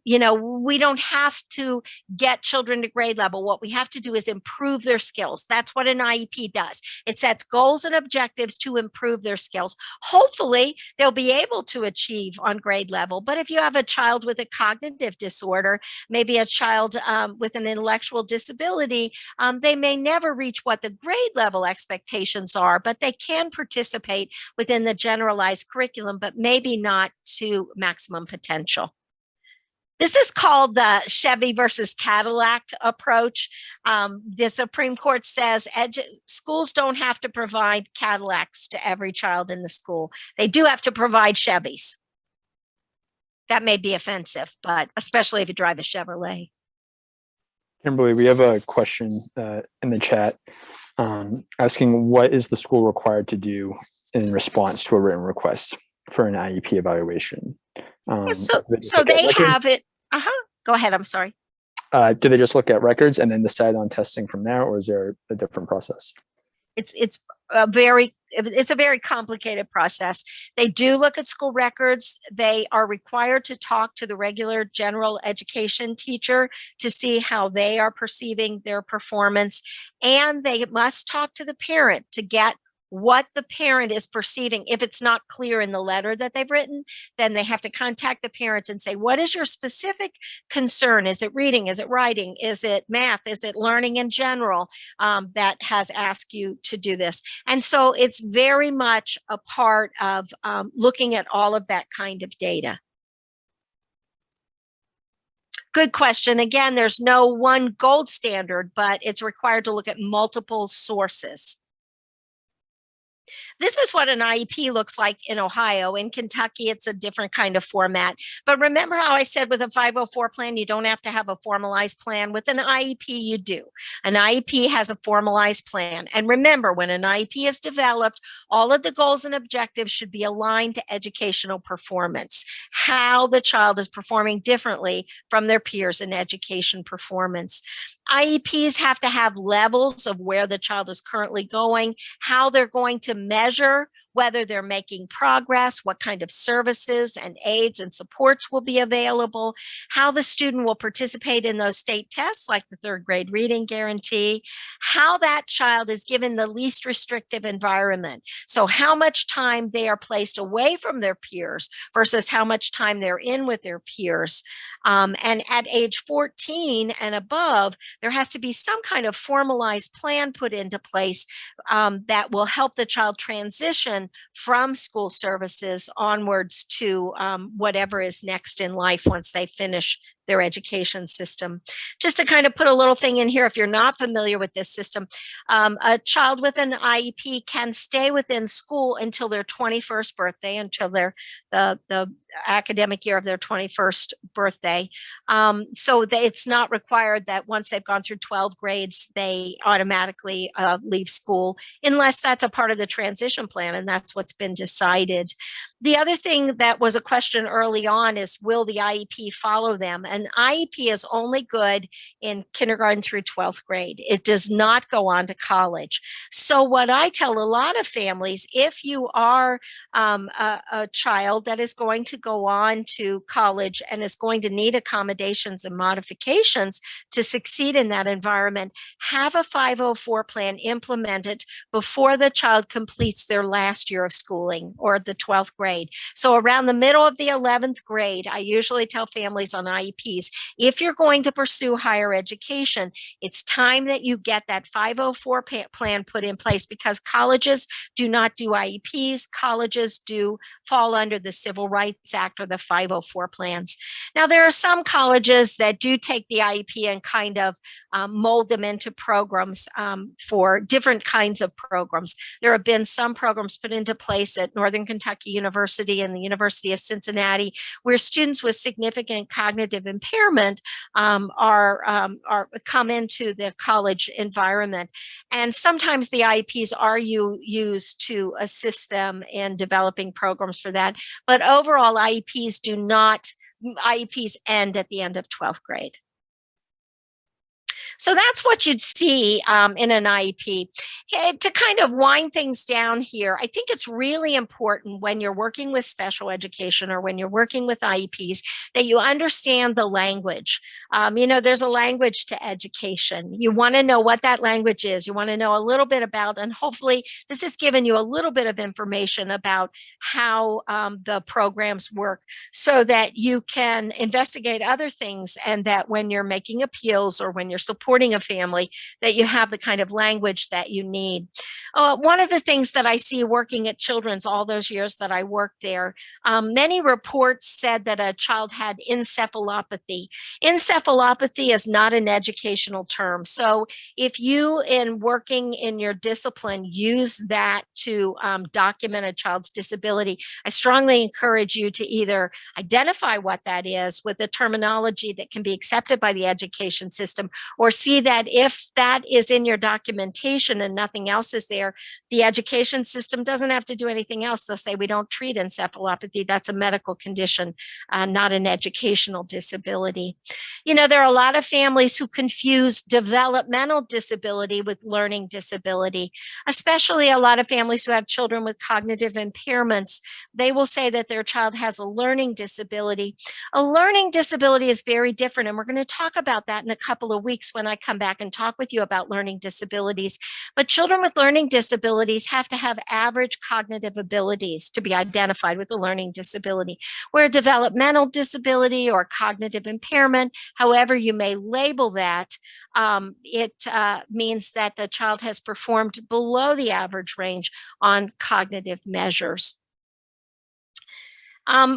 You know, we don't have to get children to grade level. What we have to do is improve their skills. That's what an IEP does. It sets goals and objectives to improve their skills. Hopefully, they'll be able to achieve on grade level. But if you have a child with a cognitive disorder, maybe a child with an intellectual disability, they may never reach what the grade level expectations are, but they can participate within the generalized curriculum, but maybe not to maximum potential. This is called the Chevy versus Cadillac approach. The Supreme Court says schools don't have to provide Cadillacs to every child in the school. They do have to provide Chevys. That may be offensive, but especially if you drive a Chevrolet. Kimberly, we have a question in the chat asking, what is the school required to do in response to a written request for an IEP evaluation? So they have it. Go ahead. I'm sorry. Do they just look at records and then decide on testing from there, or is there a different process? It's a very complicated process. They do look at school records. They are required to talk to the regular general education teacher to see how they are perceiving their performance. And they must talk to the parent to get what the parent is perceiving. If it's not clear in the letter that they've written, then they have to contact the parents and say, what is your specific concern? Is it reading? Is it writing? Is it math? Is it learning in general that has asked you to do this? And so it's very much a part of looking at all of that kind of data. Good question. Again, there's no one gold standard, but it's required to look at multiple sources. This is what an IEP looks like in Ohio. In Kentucky, it's a different kind of format. But remember how I said with a 504 plan, you don't have to have a formalized plan. With an IEP, you do. An IEP has a formalized plan. And remember, when an IEP is developed, all of the goals and objectives should be aligned to educational performance, how the child is performing differently from their peers in education performance. IEPs have to have levels of where the child is currently going, how they're going to measure whether they're making progress, what kind of services and aids and supports will be available, how the student will participate in those state tests, like the third grade reading guarantee, how that child is given the least restrictive environment. So how much time they are placed away from their peers versus how much time they're in with their peers. And at age 14 and above, there has to be some kind of formalized plan put into place that will help the child transition from school services onwards to whatever is next in life once they finish their education system. Just to kind of put a little thing in here, if you're not familiar with this system, a child with an IEP can stay within school until their 21st birthday, until the academic year of their 21st birthday. So it's not required that once they've gone through 12 grades, they automatically leave school, unless that's a part of the transition plan, and that's what's been decided. The other thing that was a question early on is, will the IEP follow them? An IEP is only good in kindergarten through 12th grade. It does not go on to college. So what I tell a lot of families, if you are a child that is going to go on to college and is going to need accommodations and modifications to succeed in that environment, have a 504 plan implemented before the child completes their last year of schooling or the 12th grade. So around the middle of the 11th grade, I usually tell families on IEPs, if you're going to pursue higher education, it's time that you get that 504 plan put in place, because colleges do not do IEPs. Colleges do fall under the Civil Rights Act or the 504 plans. Now, there are some colleges that do take the IEP and kind of mold them into programs for different kinds of programs. There have been some programs put into place at Northern Kentucky University and the University of Cincinnati, where students with significant cognitive impairment are come into the college environment. And sometimes the IEPs are used to assist them in developing programs for that. But overall, IEPs end at the end of 12th grade. So that's what you'd see in an IEP. To kind of wind things down here, I think it's really important when you're working with special education or when you're working with IEPs that you understand the language. There's a language to education. You want to know what that language is. You want to know a little bit about, and hopefully this has given you a little bit of information about how the programs work, so that you can investigate other things, and that when you're making appeals or when you're supporting a family, that you have the kind of language that you need. One of the things that I see working at Children's all those years that I worked there, many reports said that a child had encephalopathy. Encephalopathy is not an educational term. So if you, in working in your discipline, use that to document a child's disability, I strongly encourage you to either identify what that is with the terminology that can be accepted by the education system, or see that if that is in your documentation and nothing else is there, the education system doesn't have to do anything else. They'll say, we don't treat encephalopathy. That's a medical condition, not an educational disability. There are a lot of families who confuse developmental disability with learning disability, especially a lot of families who have children with cognitive impairments. They will say that their child has a learning disability. A learning disability is very different, and we're going to talk about that in a couple of weeks when I come back and talk with you about learning disabilities. But children with learning disabilities have to have average cognitive abilities to be identified with a learning disability, where a developmental disability or cognitive impairment, however you may label that, it means that the child has performed below the average range on cognitive measures.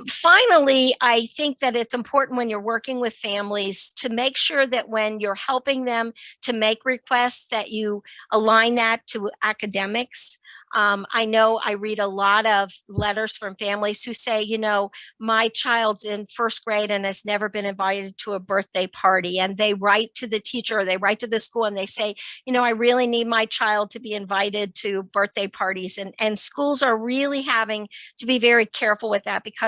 Finally, I think that it's important when you're working with families to make sure that when you're helping them to make requests, that you align that to academics. I know I read a lot of letters from families who say, my child's in first grade and has never been invited to a birthday party. And they write to the teacher, or they write to the school and they say, I really need my child to be invited to birthday parties. And schools are really having to be very careful with that, because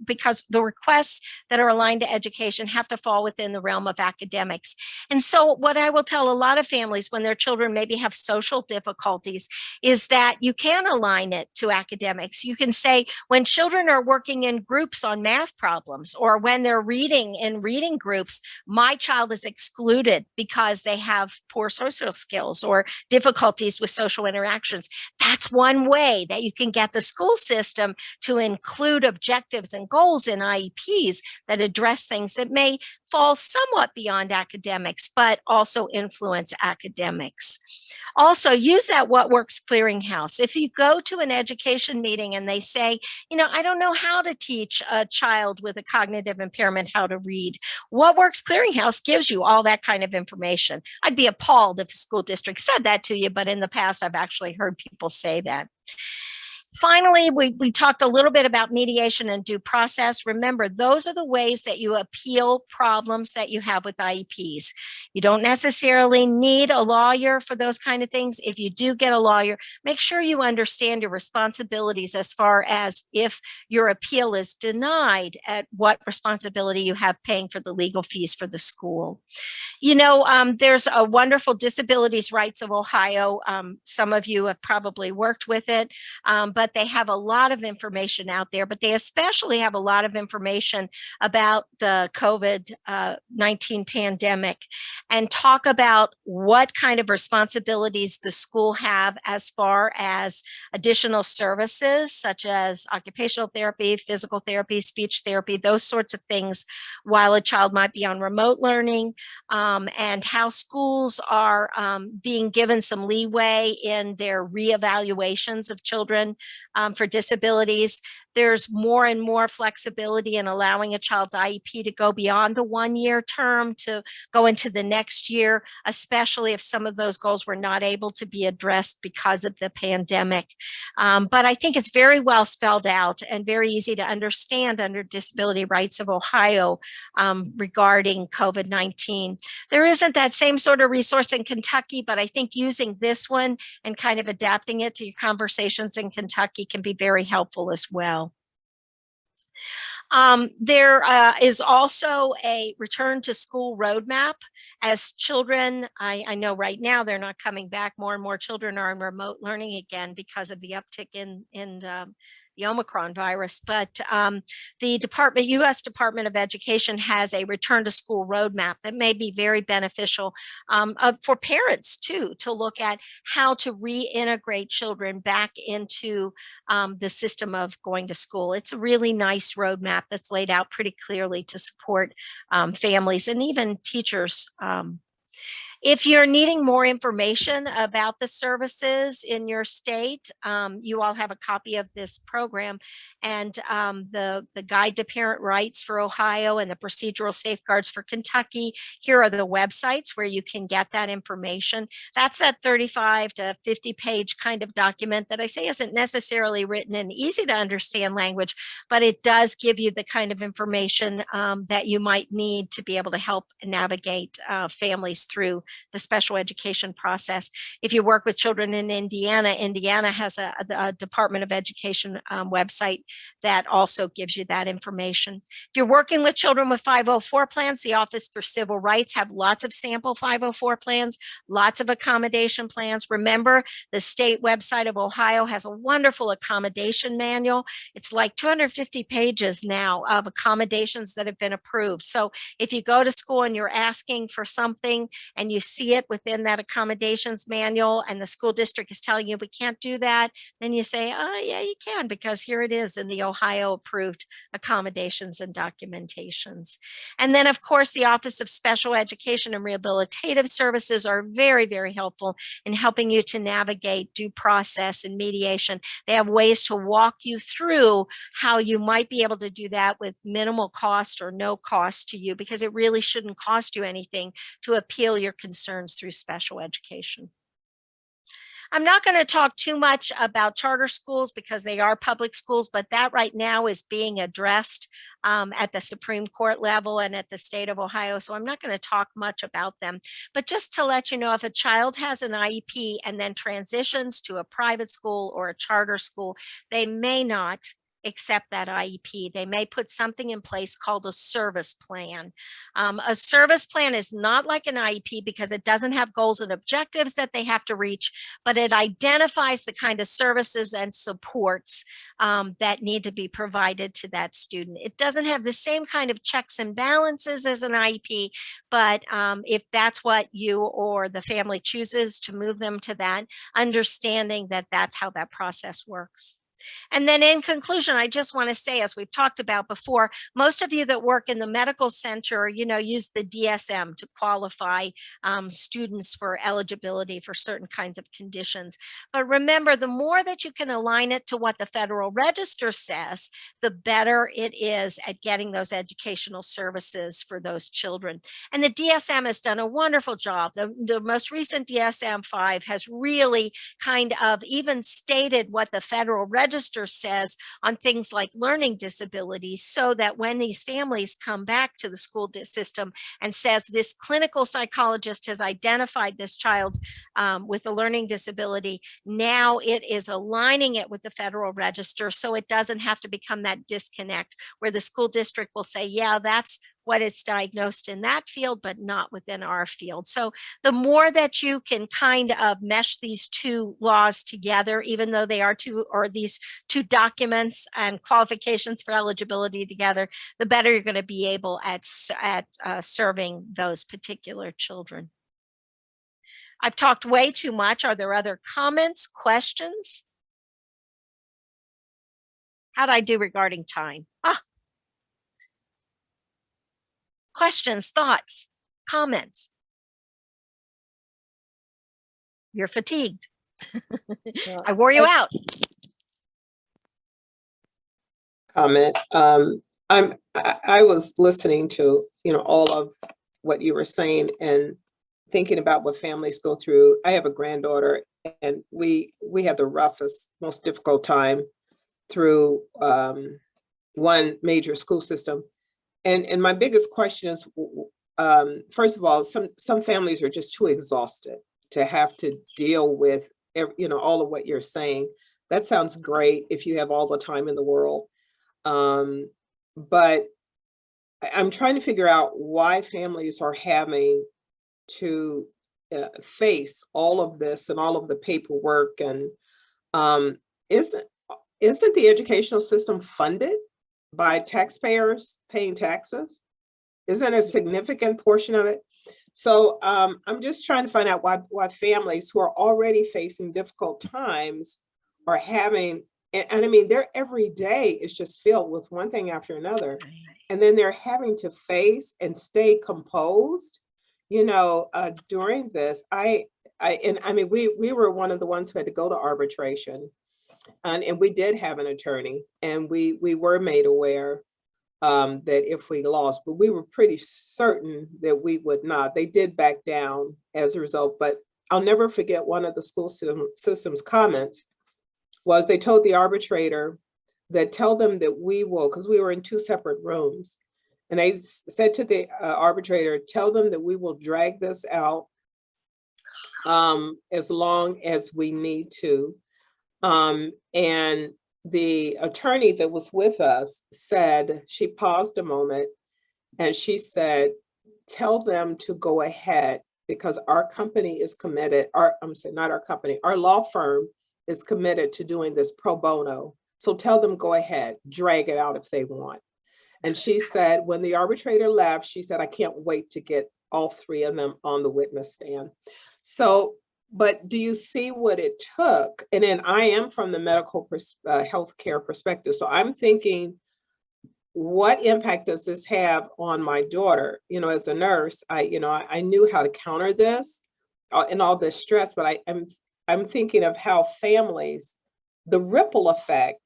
because because the requests that are aligned to education have to fall within the realm of academics. And so what I will tell a lot of families when their children maybe have social difficulties is that you can align it to academics. You can say when children are working in groups on math problems, or when they're reading in reading groups, my child is excluded because they have poor social skills or difficulties with social interactions. That's one way that you can get the school system to include objectives and goals in IEPs that address things that may fall somewhat beyond academics, but also influence academics. Also, use that What Works Clearinghouse. If you go to an education meeting and they say, I don't know how to teach a child with a cognitive impairment how to read, What Works Clearinghouse gives you all that kind of information. I'd be appalled if a school district said that to you, but in the past, I've actually heard people say that. Finally, we talked a little bit about mediation and due process. Remember, those are the ways that you appeal problems that you have with IEPs. You don't necessarily need a lawyer for those kind of things. If you do get a lawyer, make sure you understand your responsibilities as far as if your appeal is denied, at what responsibility you have paying for the legal fees for the school. There's a wonderful Disabilities Rights of Ohio. Some of you have probably worked with it, but they have a lot of information out there, but they especially have a lot of information about the COVID-19 pandemic, and talk about what kind of responsibilities the school have as far as additional services, such as occupational therapy, physical therapy, speech therapy, those sorts of things, while a child might be on remote learning, and how schools are being given some leeway in their reevaluations of children for disabilities. There's more and more flexibility in allowing a child's IEP to go beyond the 1-year term to go into the next year, especially if some of those goals were not able to be addressed because of the pandemic. But I think it's very well spelled out and very easy to understand under Disability Rights of Ohio regarding COVID-19. There isn't that same sort of resource in Kentucky, but I think using this one and kind of adapting it to your conversations in Kentucky can be very helpful as well. There is also a return to school roadmap. As children, I know right now they're not coming back. More and more children are in remote learning again because of the uptick in the Omicron virus, but the U.S. Department of Education has a return to school roadmap that may be very beneficial for parents too, to look at how to reintegrate children back into the system of going to school. It's a really nice roadmap that's laid out pretty clearly to support families and even teachers. If you're needing more information about the services in your state, you all have a copy of this program, and the Guide to Parent Rights for Ohio and the Procedural Safeguards for Kentucky. Here are the websites where you can get that information. That's that 35 to 50 page kind of document that I say isn't necessarily written in easy to understand language, but it does give you the kind of information that you might need to be able to help navigate families through the special education process. If you work with children in Indiana, Indiana has a Department of Education website that also gives you that information. If you're working with children with 504 plans, the Office for Civil Rights have lots of sample 504 plans, lots of accommodation plans. Remember, the state website of Ohio has a wonderful accommodation manual. It's like 250 pages now of accommodations that have been approved. So if you go to school and you're asking for something and you see it within that accommodations manual and the school district is telling you we can't do that, then you say, oh yeah, you can, because here it is in the Ohio approved accommodations and documentations. And then of course, the Office of Special Education and Rehabilitative Services are very, very helpful in helping you to navigate due process and mediation. They have ways to walk you through how you might be able to do that with minimal cost or no cost to you, because it really shouldn't cost you anything to appeal your concerns through special education. I'm not going to talk too much about charter schools because they are public schools, but that right now is being addressed at the Supreme Court level and at the state of Ohio. So I'm not going to talk much about them, but just to let you know, if a child has an IEP and then transitions to a private school or a charter school, they may not accept that IEP. They may put something in place called a service plan. A service plan is not like an IEP because it doesn't have goals and objectives that they have to reach, but it identifies the kind of services and supports that need to be provided to that student. It doesn't have the same kind of checks and balances as an IEP, but if that's what you or the family chooses to move them to that, understanding that that's how that process works. And then in conclusion, I just want to say, as we've talked about before, most of you that work in the medical center, use the DSM to qualify students for eligibility for certain kinds of conditions. But remember, the more that you can align it to what the Federal Register says, the better it is at getting those educational services for those children. And the DSM has done a wonderful job. The most recent DSM-5 has really kind of even stated what the Federal Register says on things like learning disabilities, so that when these families come back to the school system and says this clinical psychologist has identified this child with a learning disability, now it is aligning it with the Federal Register, so it doesn't have to become that disconnect where the school district will say, yeah, that's what is diagnosed in that field, but not within our field. So the more that you can kind of mesh these two laws together, even though they are these two documents and qualifications for eligibility together, the better you're going to be able at serving those particular children. I've talked way too much. Are there other comments, questions? How'd I do regarding time? Questions, thoughts, comments? You're fatigued. I wore you out. Comment. I was listening to, all of what you were saying and thinking about what families go through. I have a granddaughter, and we had the roughest, most difficult time through one major school system. And my biggest question is, first of all, some families are just too exhausted to have to deal with, all of what you're saying. That sounds great if you have all the time in the world. But I'm trying to figure out why families are having to face all of this and all of the paperwork. And isn't the educational system funded by taxpayers paying taxes? Isn't a significant portion of it? So I'm just trying to find out why families who are already facing difficult times are having, and I mean, their every day is just filled with one thing after another. And then they're having to face and stay composed, during this. I mean, we were one of the ones who had to go to arbitration. And we did have an attorney, and we were made aware that if we lost, but we were pretty certain that we would not. They did back down as a result, but I'll never forget one of the school system's comments was they told the arbitrator that tell them that we will, because we were in two separate rooms, and they said to the arbitrator, tell them that we will drag this out as long as we need to. And the attorney that was with us said, she paused a moment and she said, tell them to go ahead because our company is committed, not our company, our law firm is committed to doing this pro bono. So tell them go ahead, drag it out if they want. And she said, when the arbitrator left, she said, I can't wait to get all three of them on the witness stand. So, but do you see what it took? And then I am from the medical healthcare perspective. So I'm thinking, what impact does this have on my daughter? As a nurse, I knew how to counter this and all this stress, but I'm thinking of how families, the ripple effect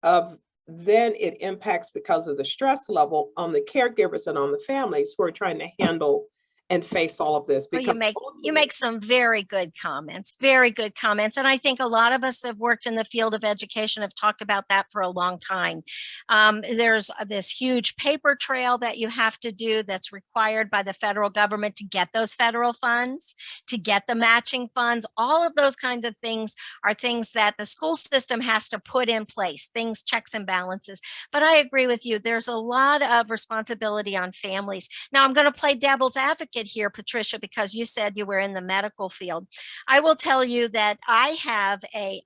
of then it impacts because of the stress level on the caregivers and on the families who are trying to handle and face all of this? Well, you Because make ultimately- some very good comments, very good comments. And I think a lot of us that have worked in the field of education have talked about that for a long time. There's this huge paper trail that you have to do that's required by the federal government to get those federal funds, to get the matching funds. All of those kinds of things are things that the school system has to put in place, things, checks and balances. But I agree with you. There's a lot of responsibility on families. Now, I'm going to play devil's advocate here, Patricia, because you said you were in the medical field. I will tell you that I have a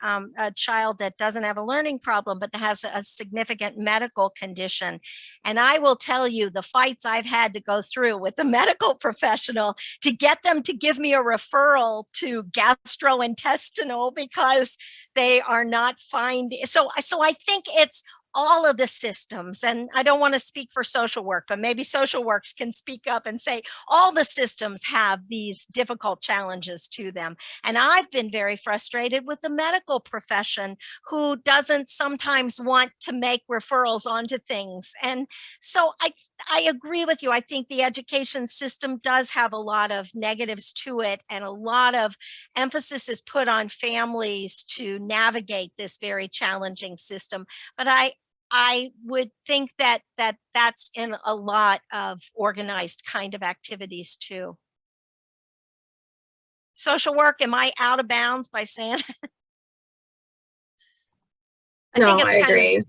child that doesn't have a learning problem, but has a significant medical condition. And I will tell you the fights I've had to go through with the medical professional to get them to give me a referral to gastrointestinal because they are not finding. So I think it's all of the systems, and I don't want to speak for social work, but maybe social works can speak up and say all the systems have these difficult challenges to them. And I've been very frustrated with the medical profession who doesn't sometimes want to make referrals onto things. And so I agree with you. I think the education system does have a lot of negatives to it, and a lot of emphasis is put on families to navigate this very challenging system. But I would think that that's in a lot of organized kind of activities too. Social work, am I out of bounds by saying? No, I agree.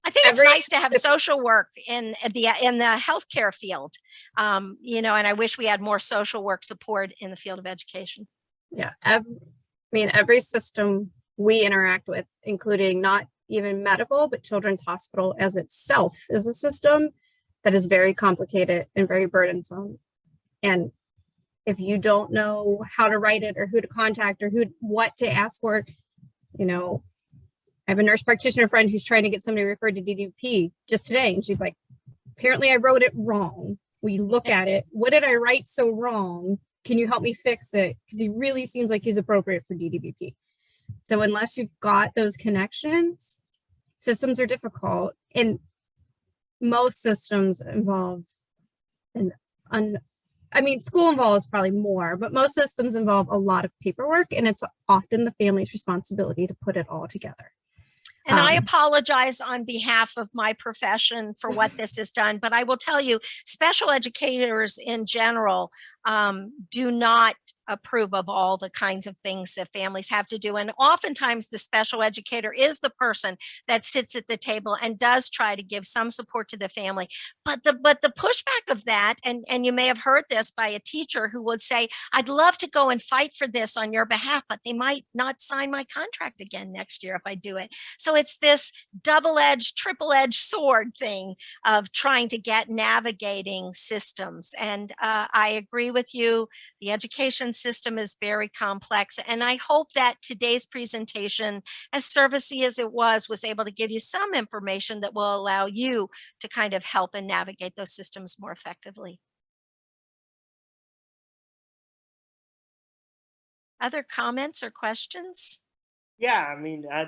I think it's Every- nice to have social work in the healthcare field, and I wish we had more social work support in the field of education. Yeah, every system we interact with, including not even medical, but Children's Hospital as itself is a system that is very complicated and very burdensome. And if you don't know how to write it or who to contact or what to ask for, I have a nurse practitioner friend who's trying to get somebody referred to DDP just today. And she's like, apparently I wrote it wrong. We look at it. What did I write so wrong? Can you help me fix it? Because he really seems like he's appropriate for DDBP. So unless you've got those connections, systems are difficult. And most systems involve school involves probably more, but most systems involve a lot of paperwork, and it's often the family's responsibility to put it all together. And I apologize on behalf of my profession for what this has done, but I will tell you, special educators in general do not approve of all the kinds of things that families have to do. And oftentimes the special educator is the person that sits at the table and does try to give some support to the family. But the pushback of that, and you may have heard this by a teacher who would say, I'd love to go and fight for this on your behalf, but they might not sign my contract again next year if I do it. So it's this double-edged, triple-edged sword thing of trying to navigating systems. And I agree with you. The education system is very complex. And I hope that today's presentation, as servicey as it was able to give you some information that will allow you to kind of help and navigate those systems more effectively. Other comments or questions? Yeah,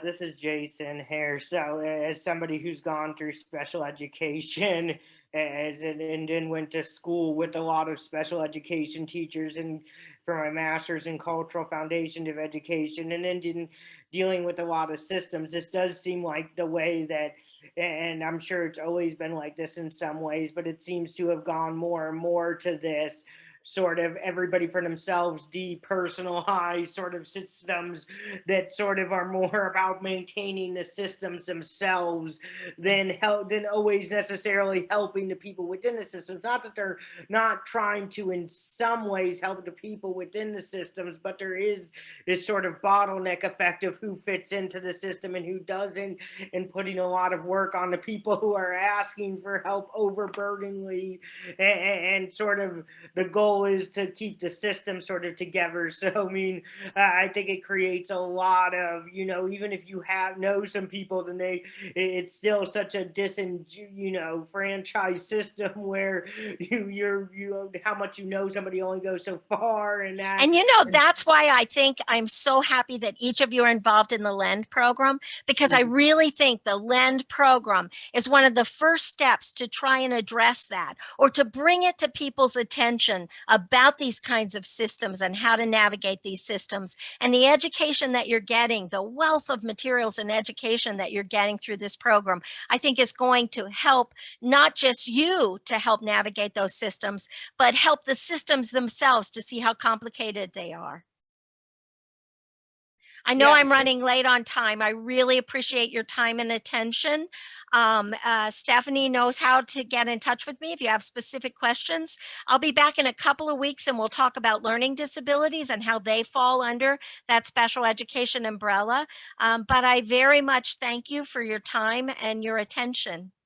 this is Jason here. So as somebody who's gone through special education and then went to school with a lot of special education teachers and for my master's in cultural foundation of education, and then dealing with a lot of systems, this does seem like the way that, and I'm sure it's always been like this in some ways, but it seems to have gone more and more to this sort of everybody for themselves, depersonalized sort of systems that sort of are more about maintaining the systems themselves than always necessarily helping the people within the systems. Not that they're not trying to in some ways help the people within the systems, but there is this sort of bottleneck effect of who fits into the system and who doesn't, and putting a lot of work on the people who are asking for help overburdeningly, and sort of the goal is to keep the system sort of together. So I think it creates a lot of, even if you know some people, then it's still such a franchise system where you how much somebody only goes so far, and that's why I think I'm so happy that each of you are involved in the LEND program, because I really think the LEND program is one of the first steps to try and address that, or to bring it to people's attention about these kinds of systems and how to navigate these systems. And the education that you're getting, the wealth of materials and education that you're getting through this program, I think is going to help not just you to help navigate those systems, but help the systems themselves to see how complicated they are. I know Yeah. I'm running late on time. I really appreciate your time and attention. Stephanie knows how to get in touch with me if you have specific questions. I'll be back in a couple of weeks and we'll talk about learning disabilities and how they fall under that special education umbrella. But I very much thank you for your time and your attention.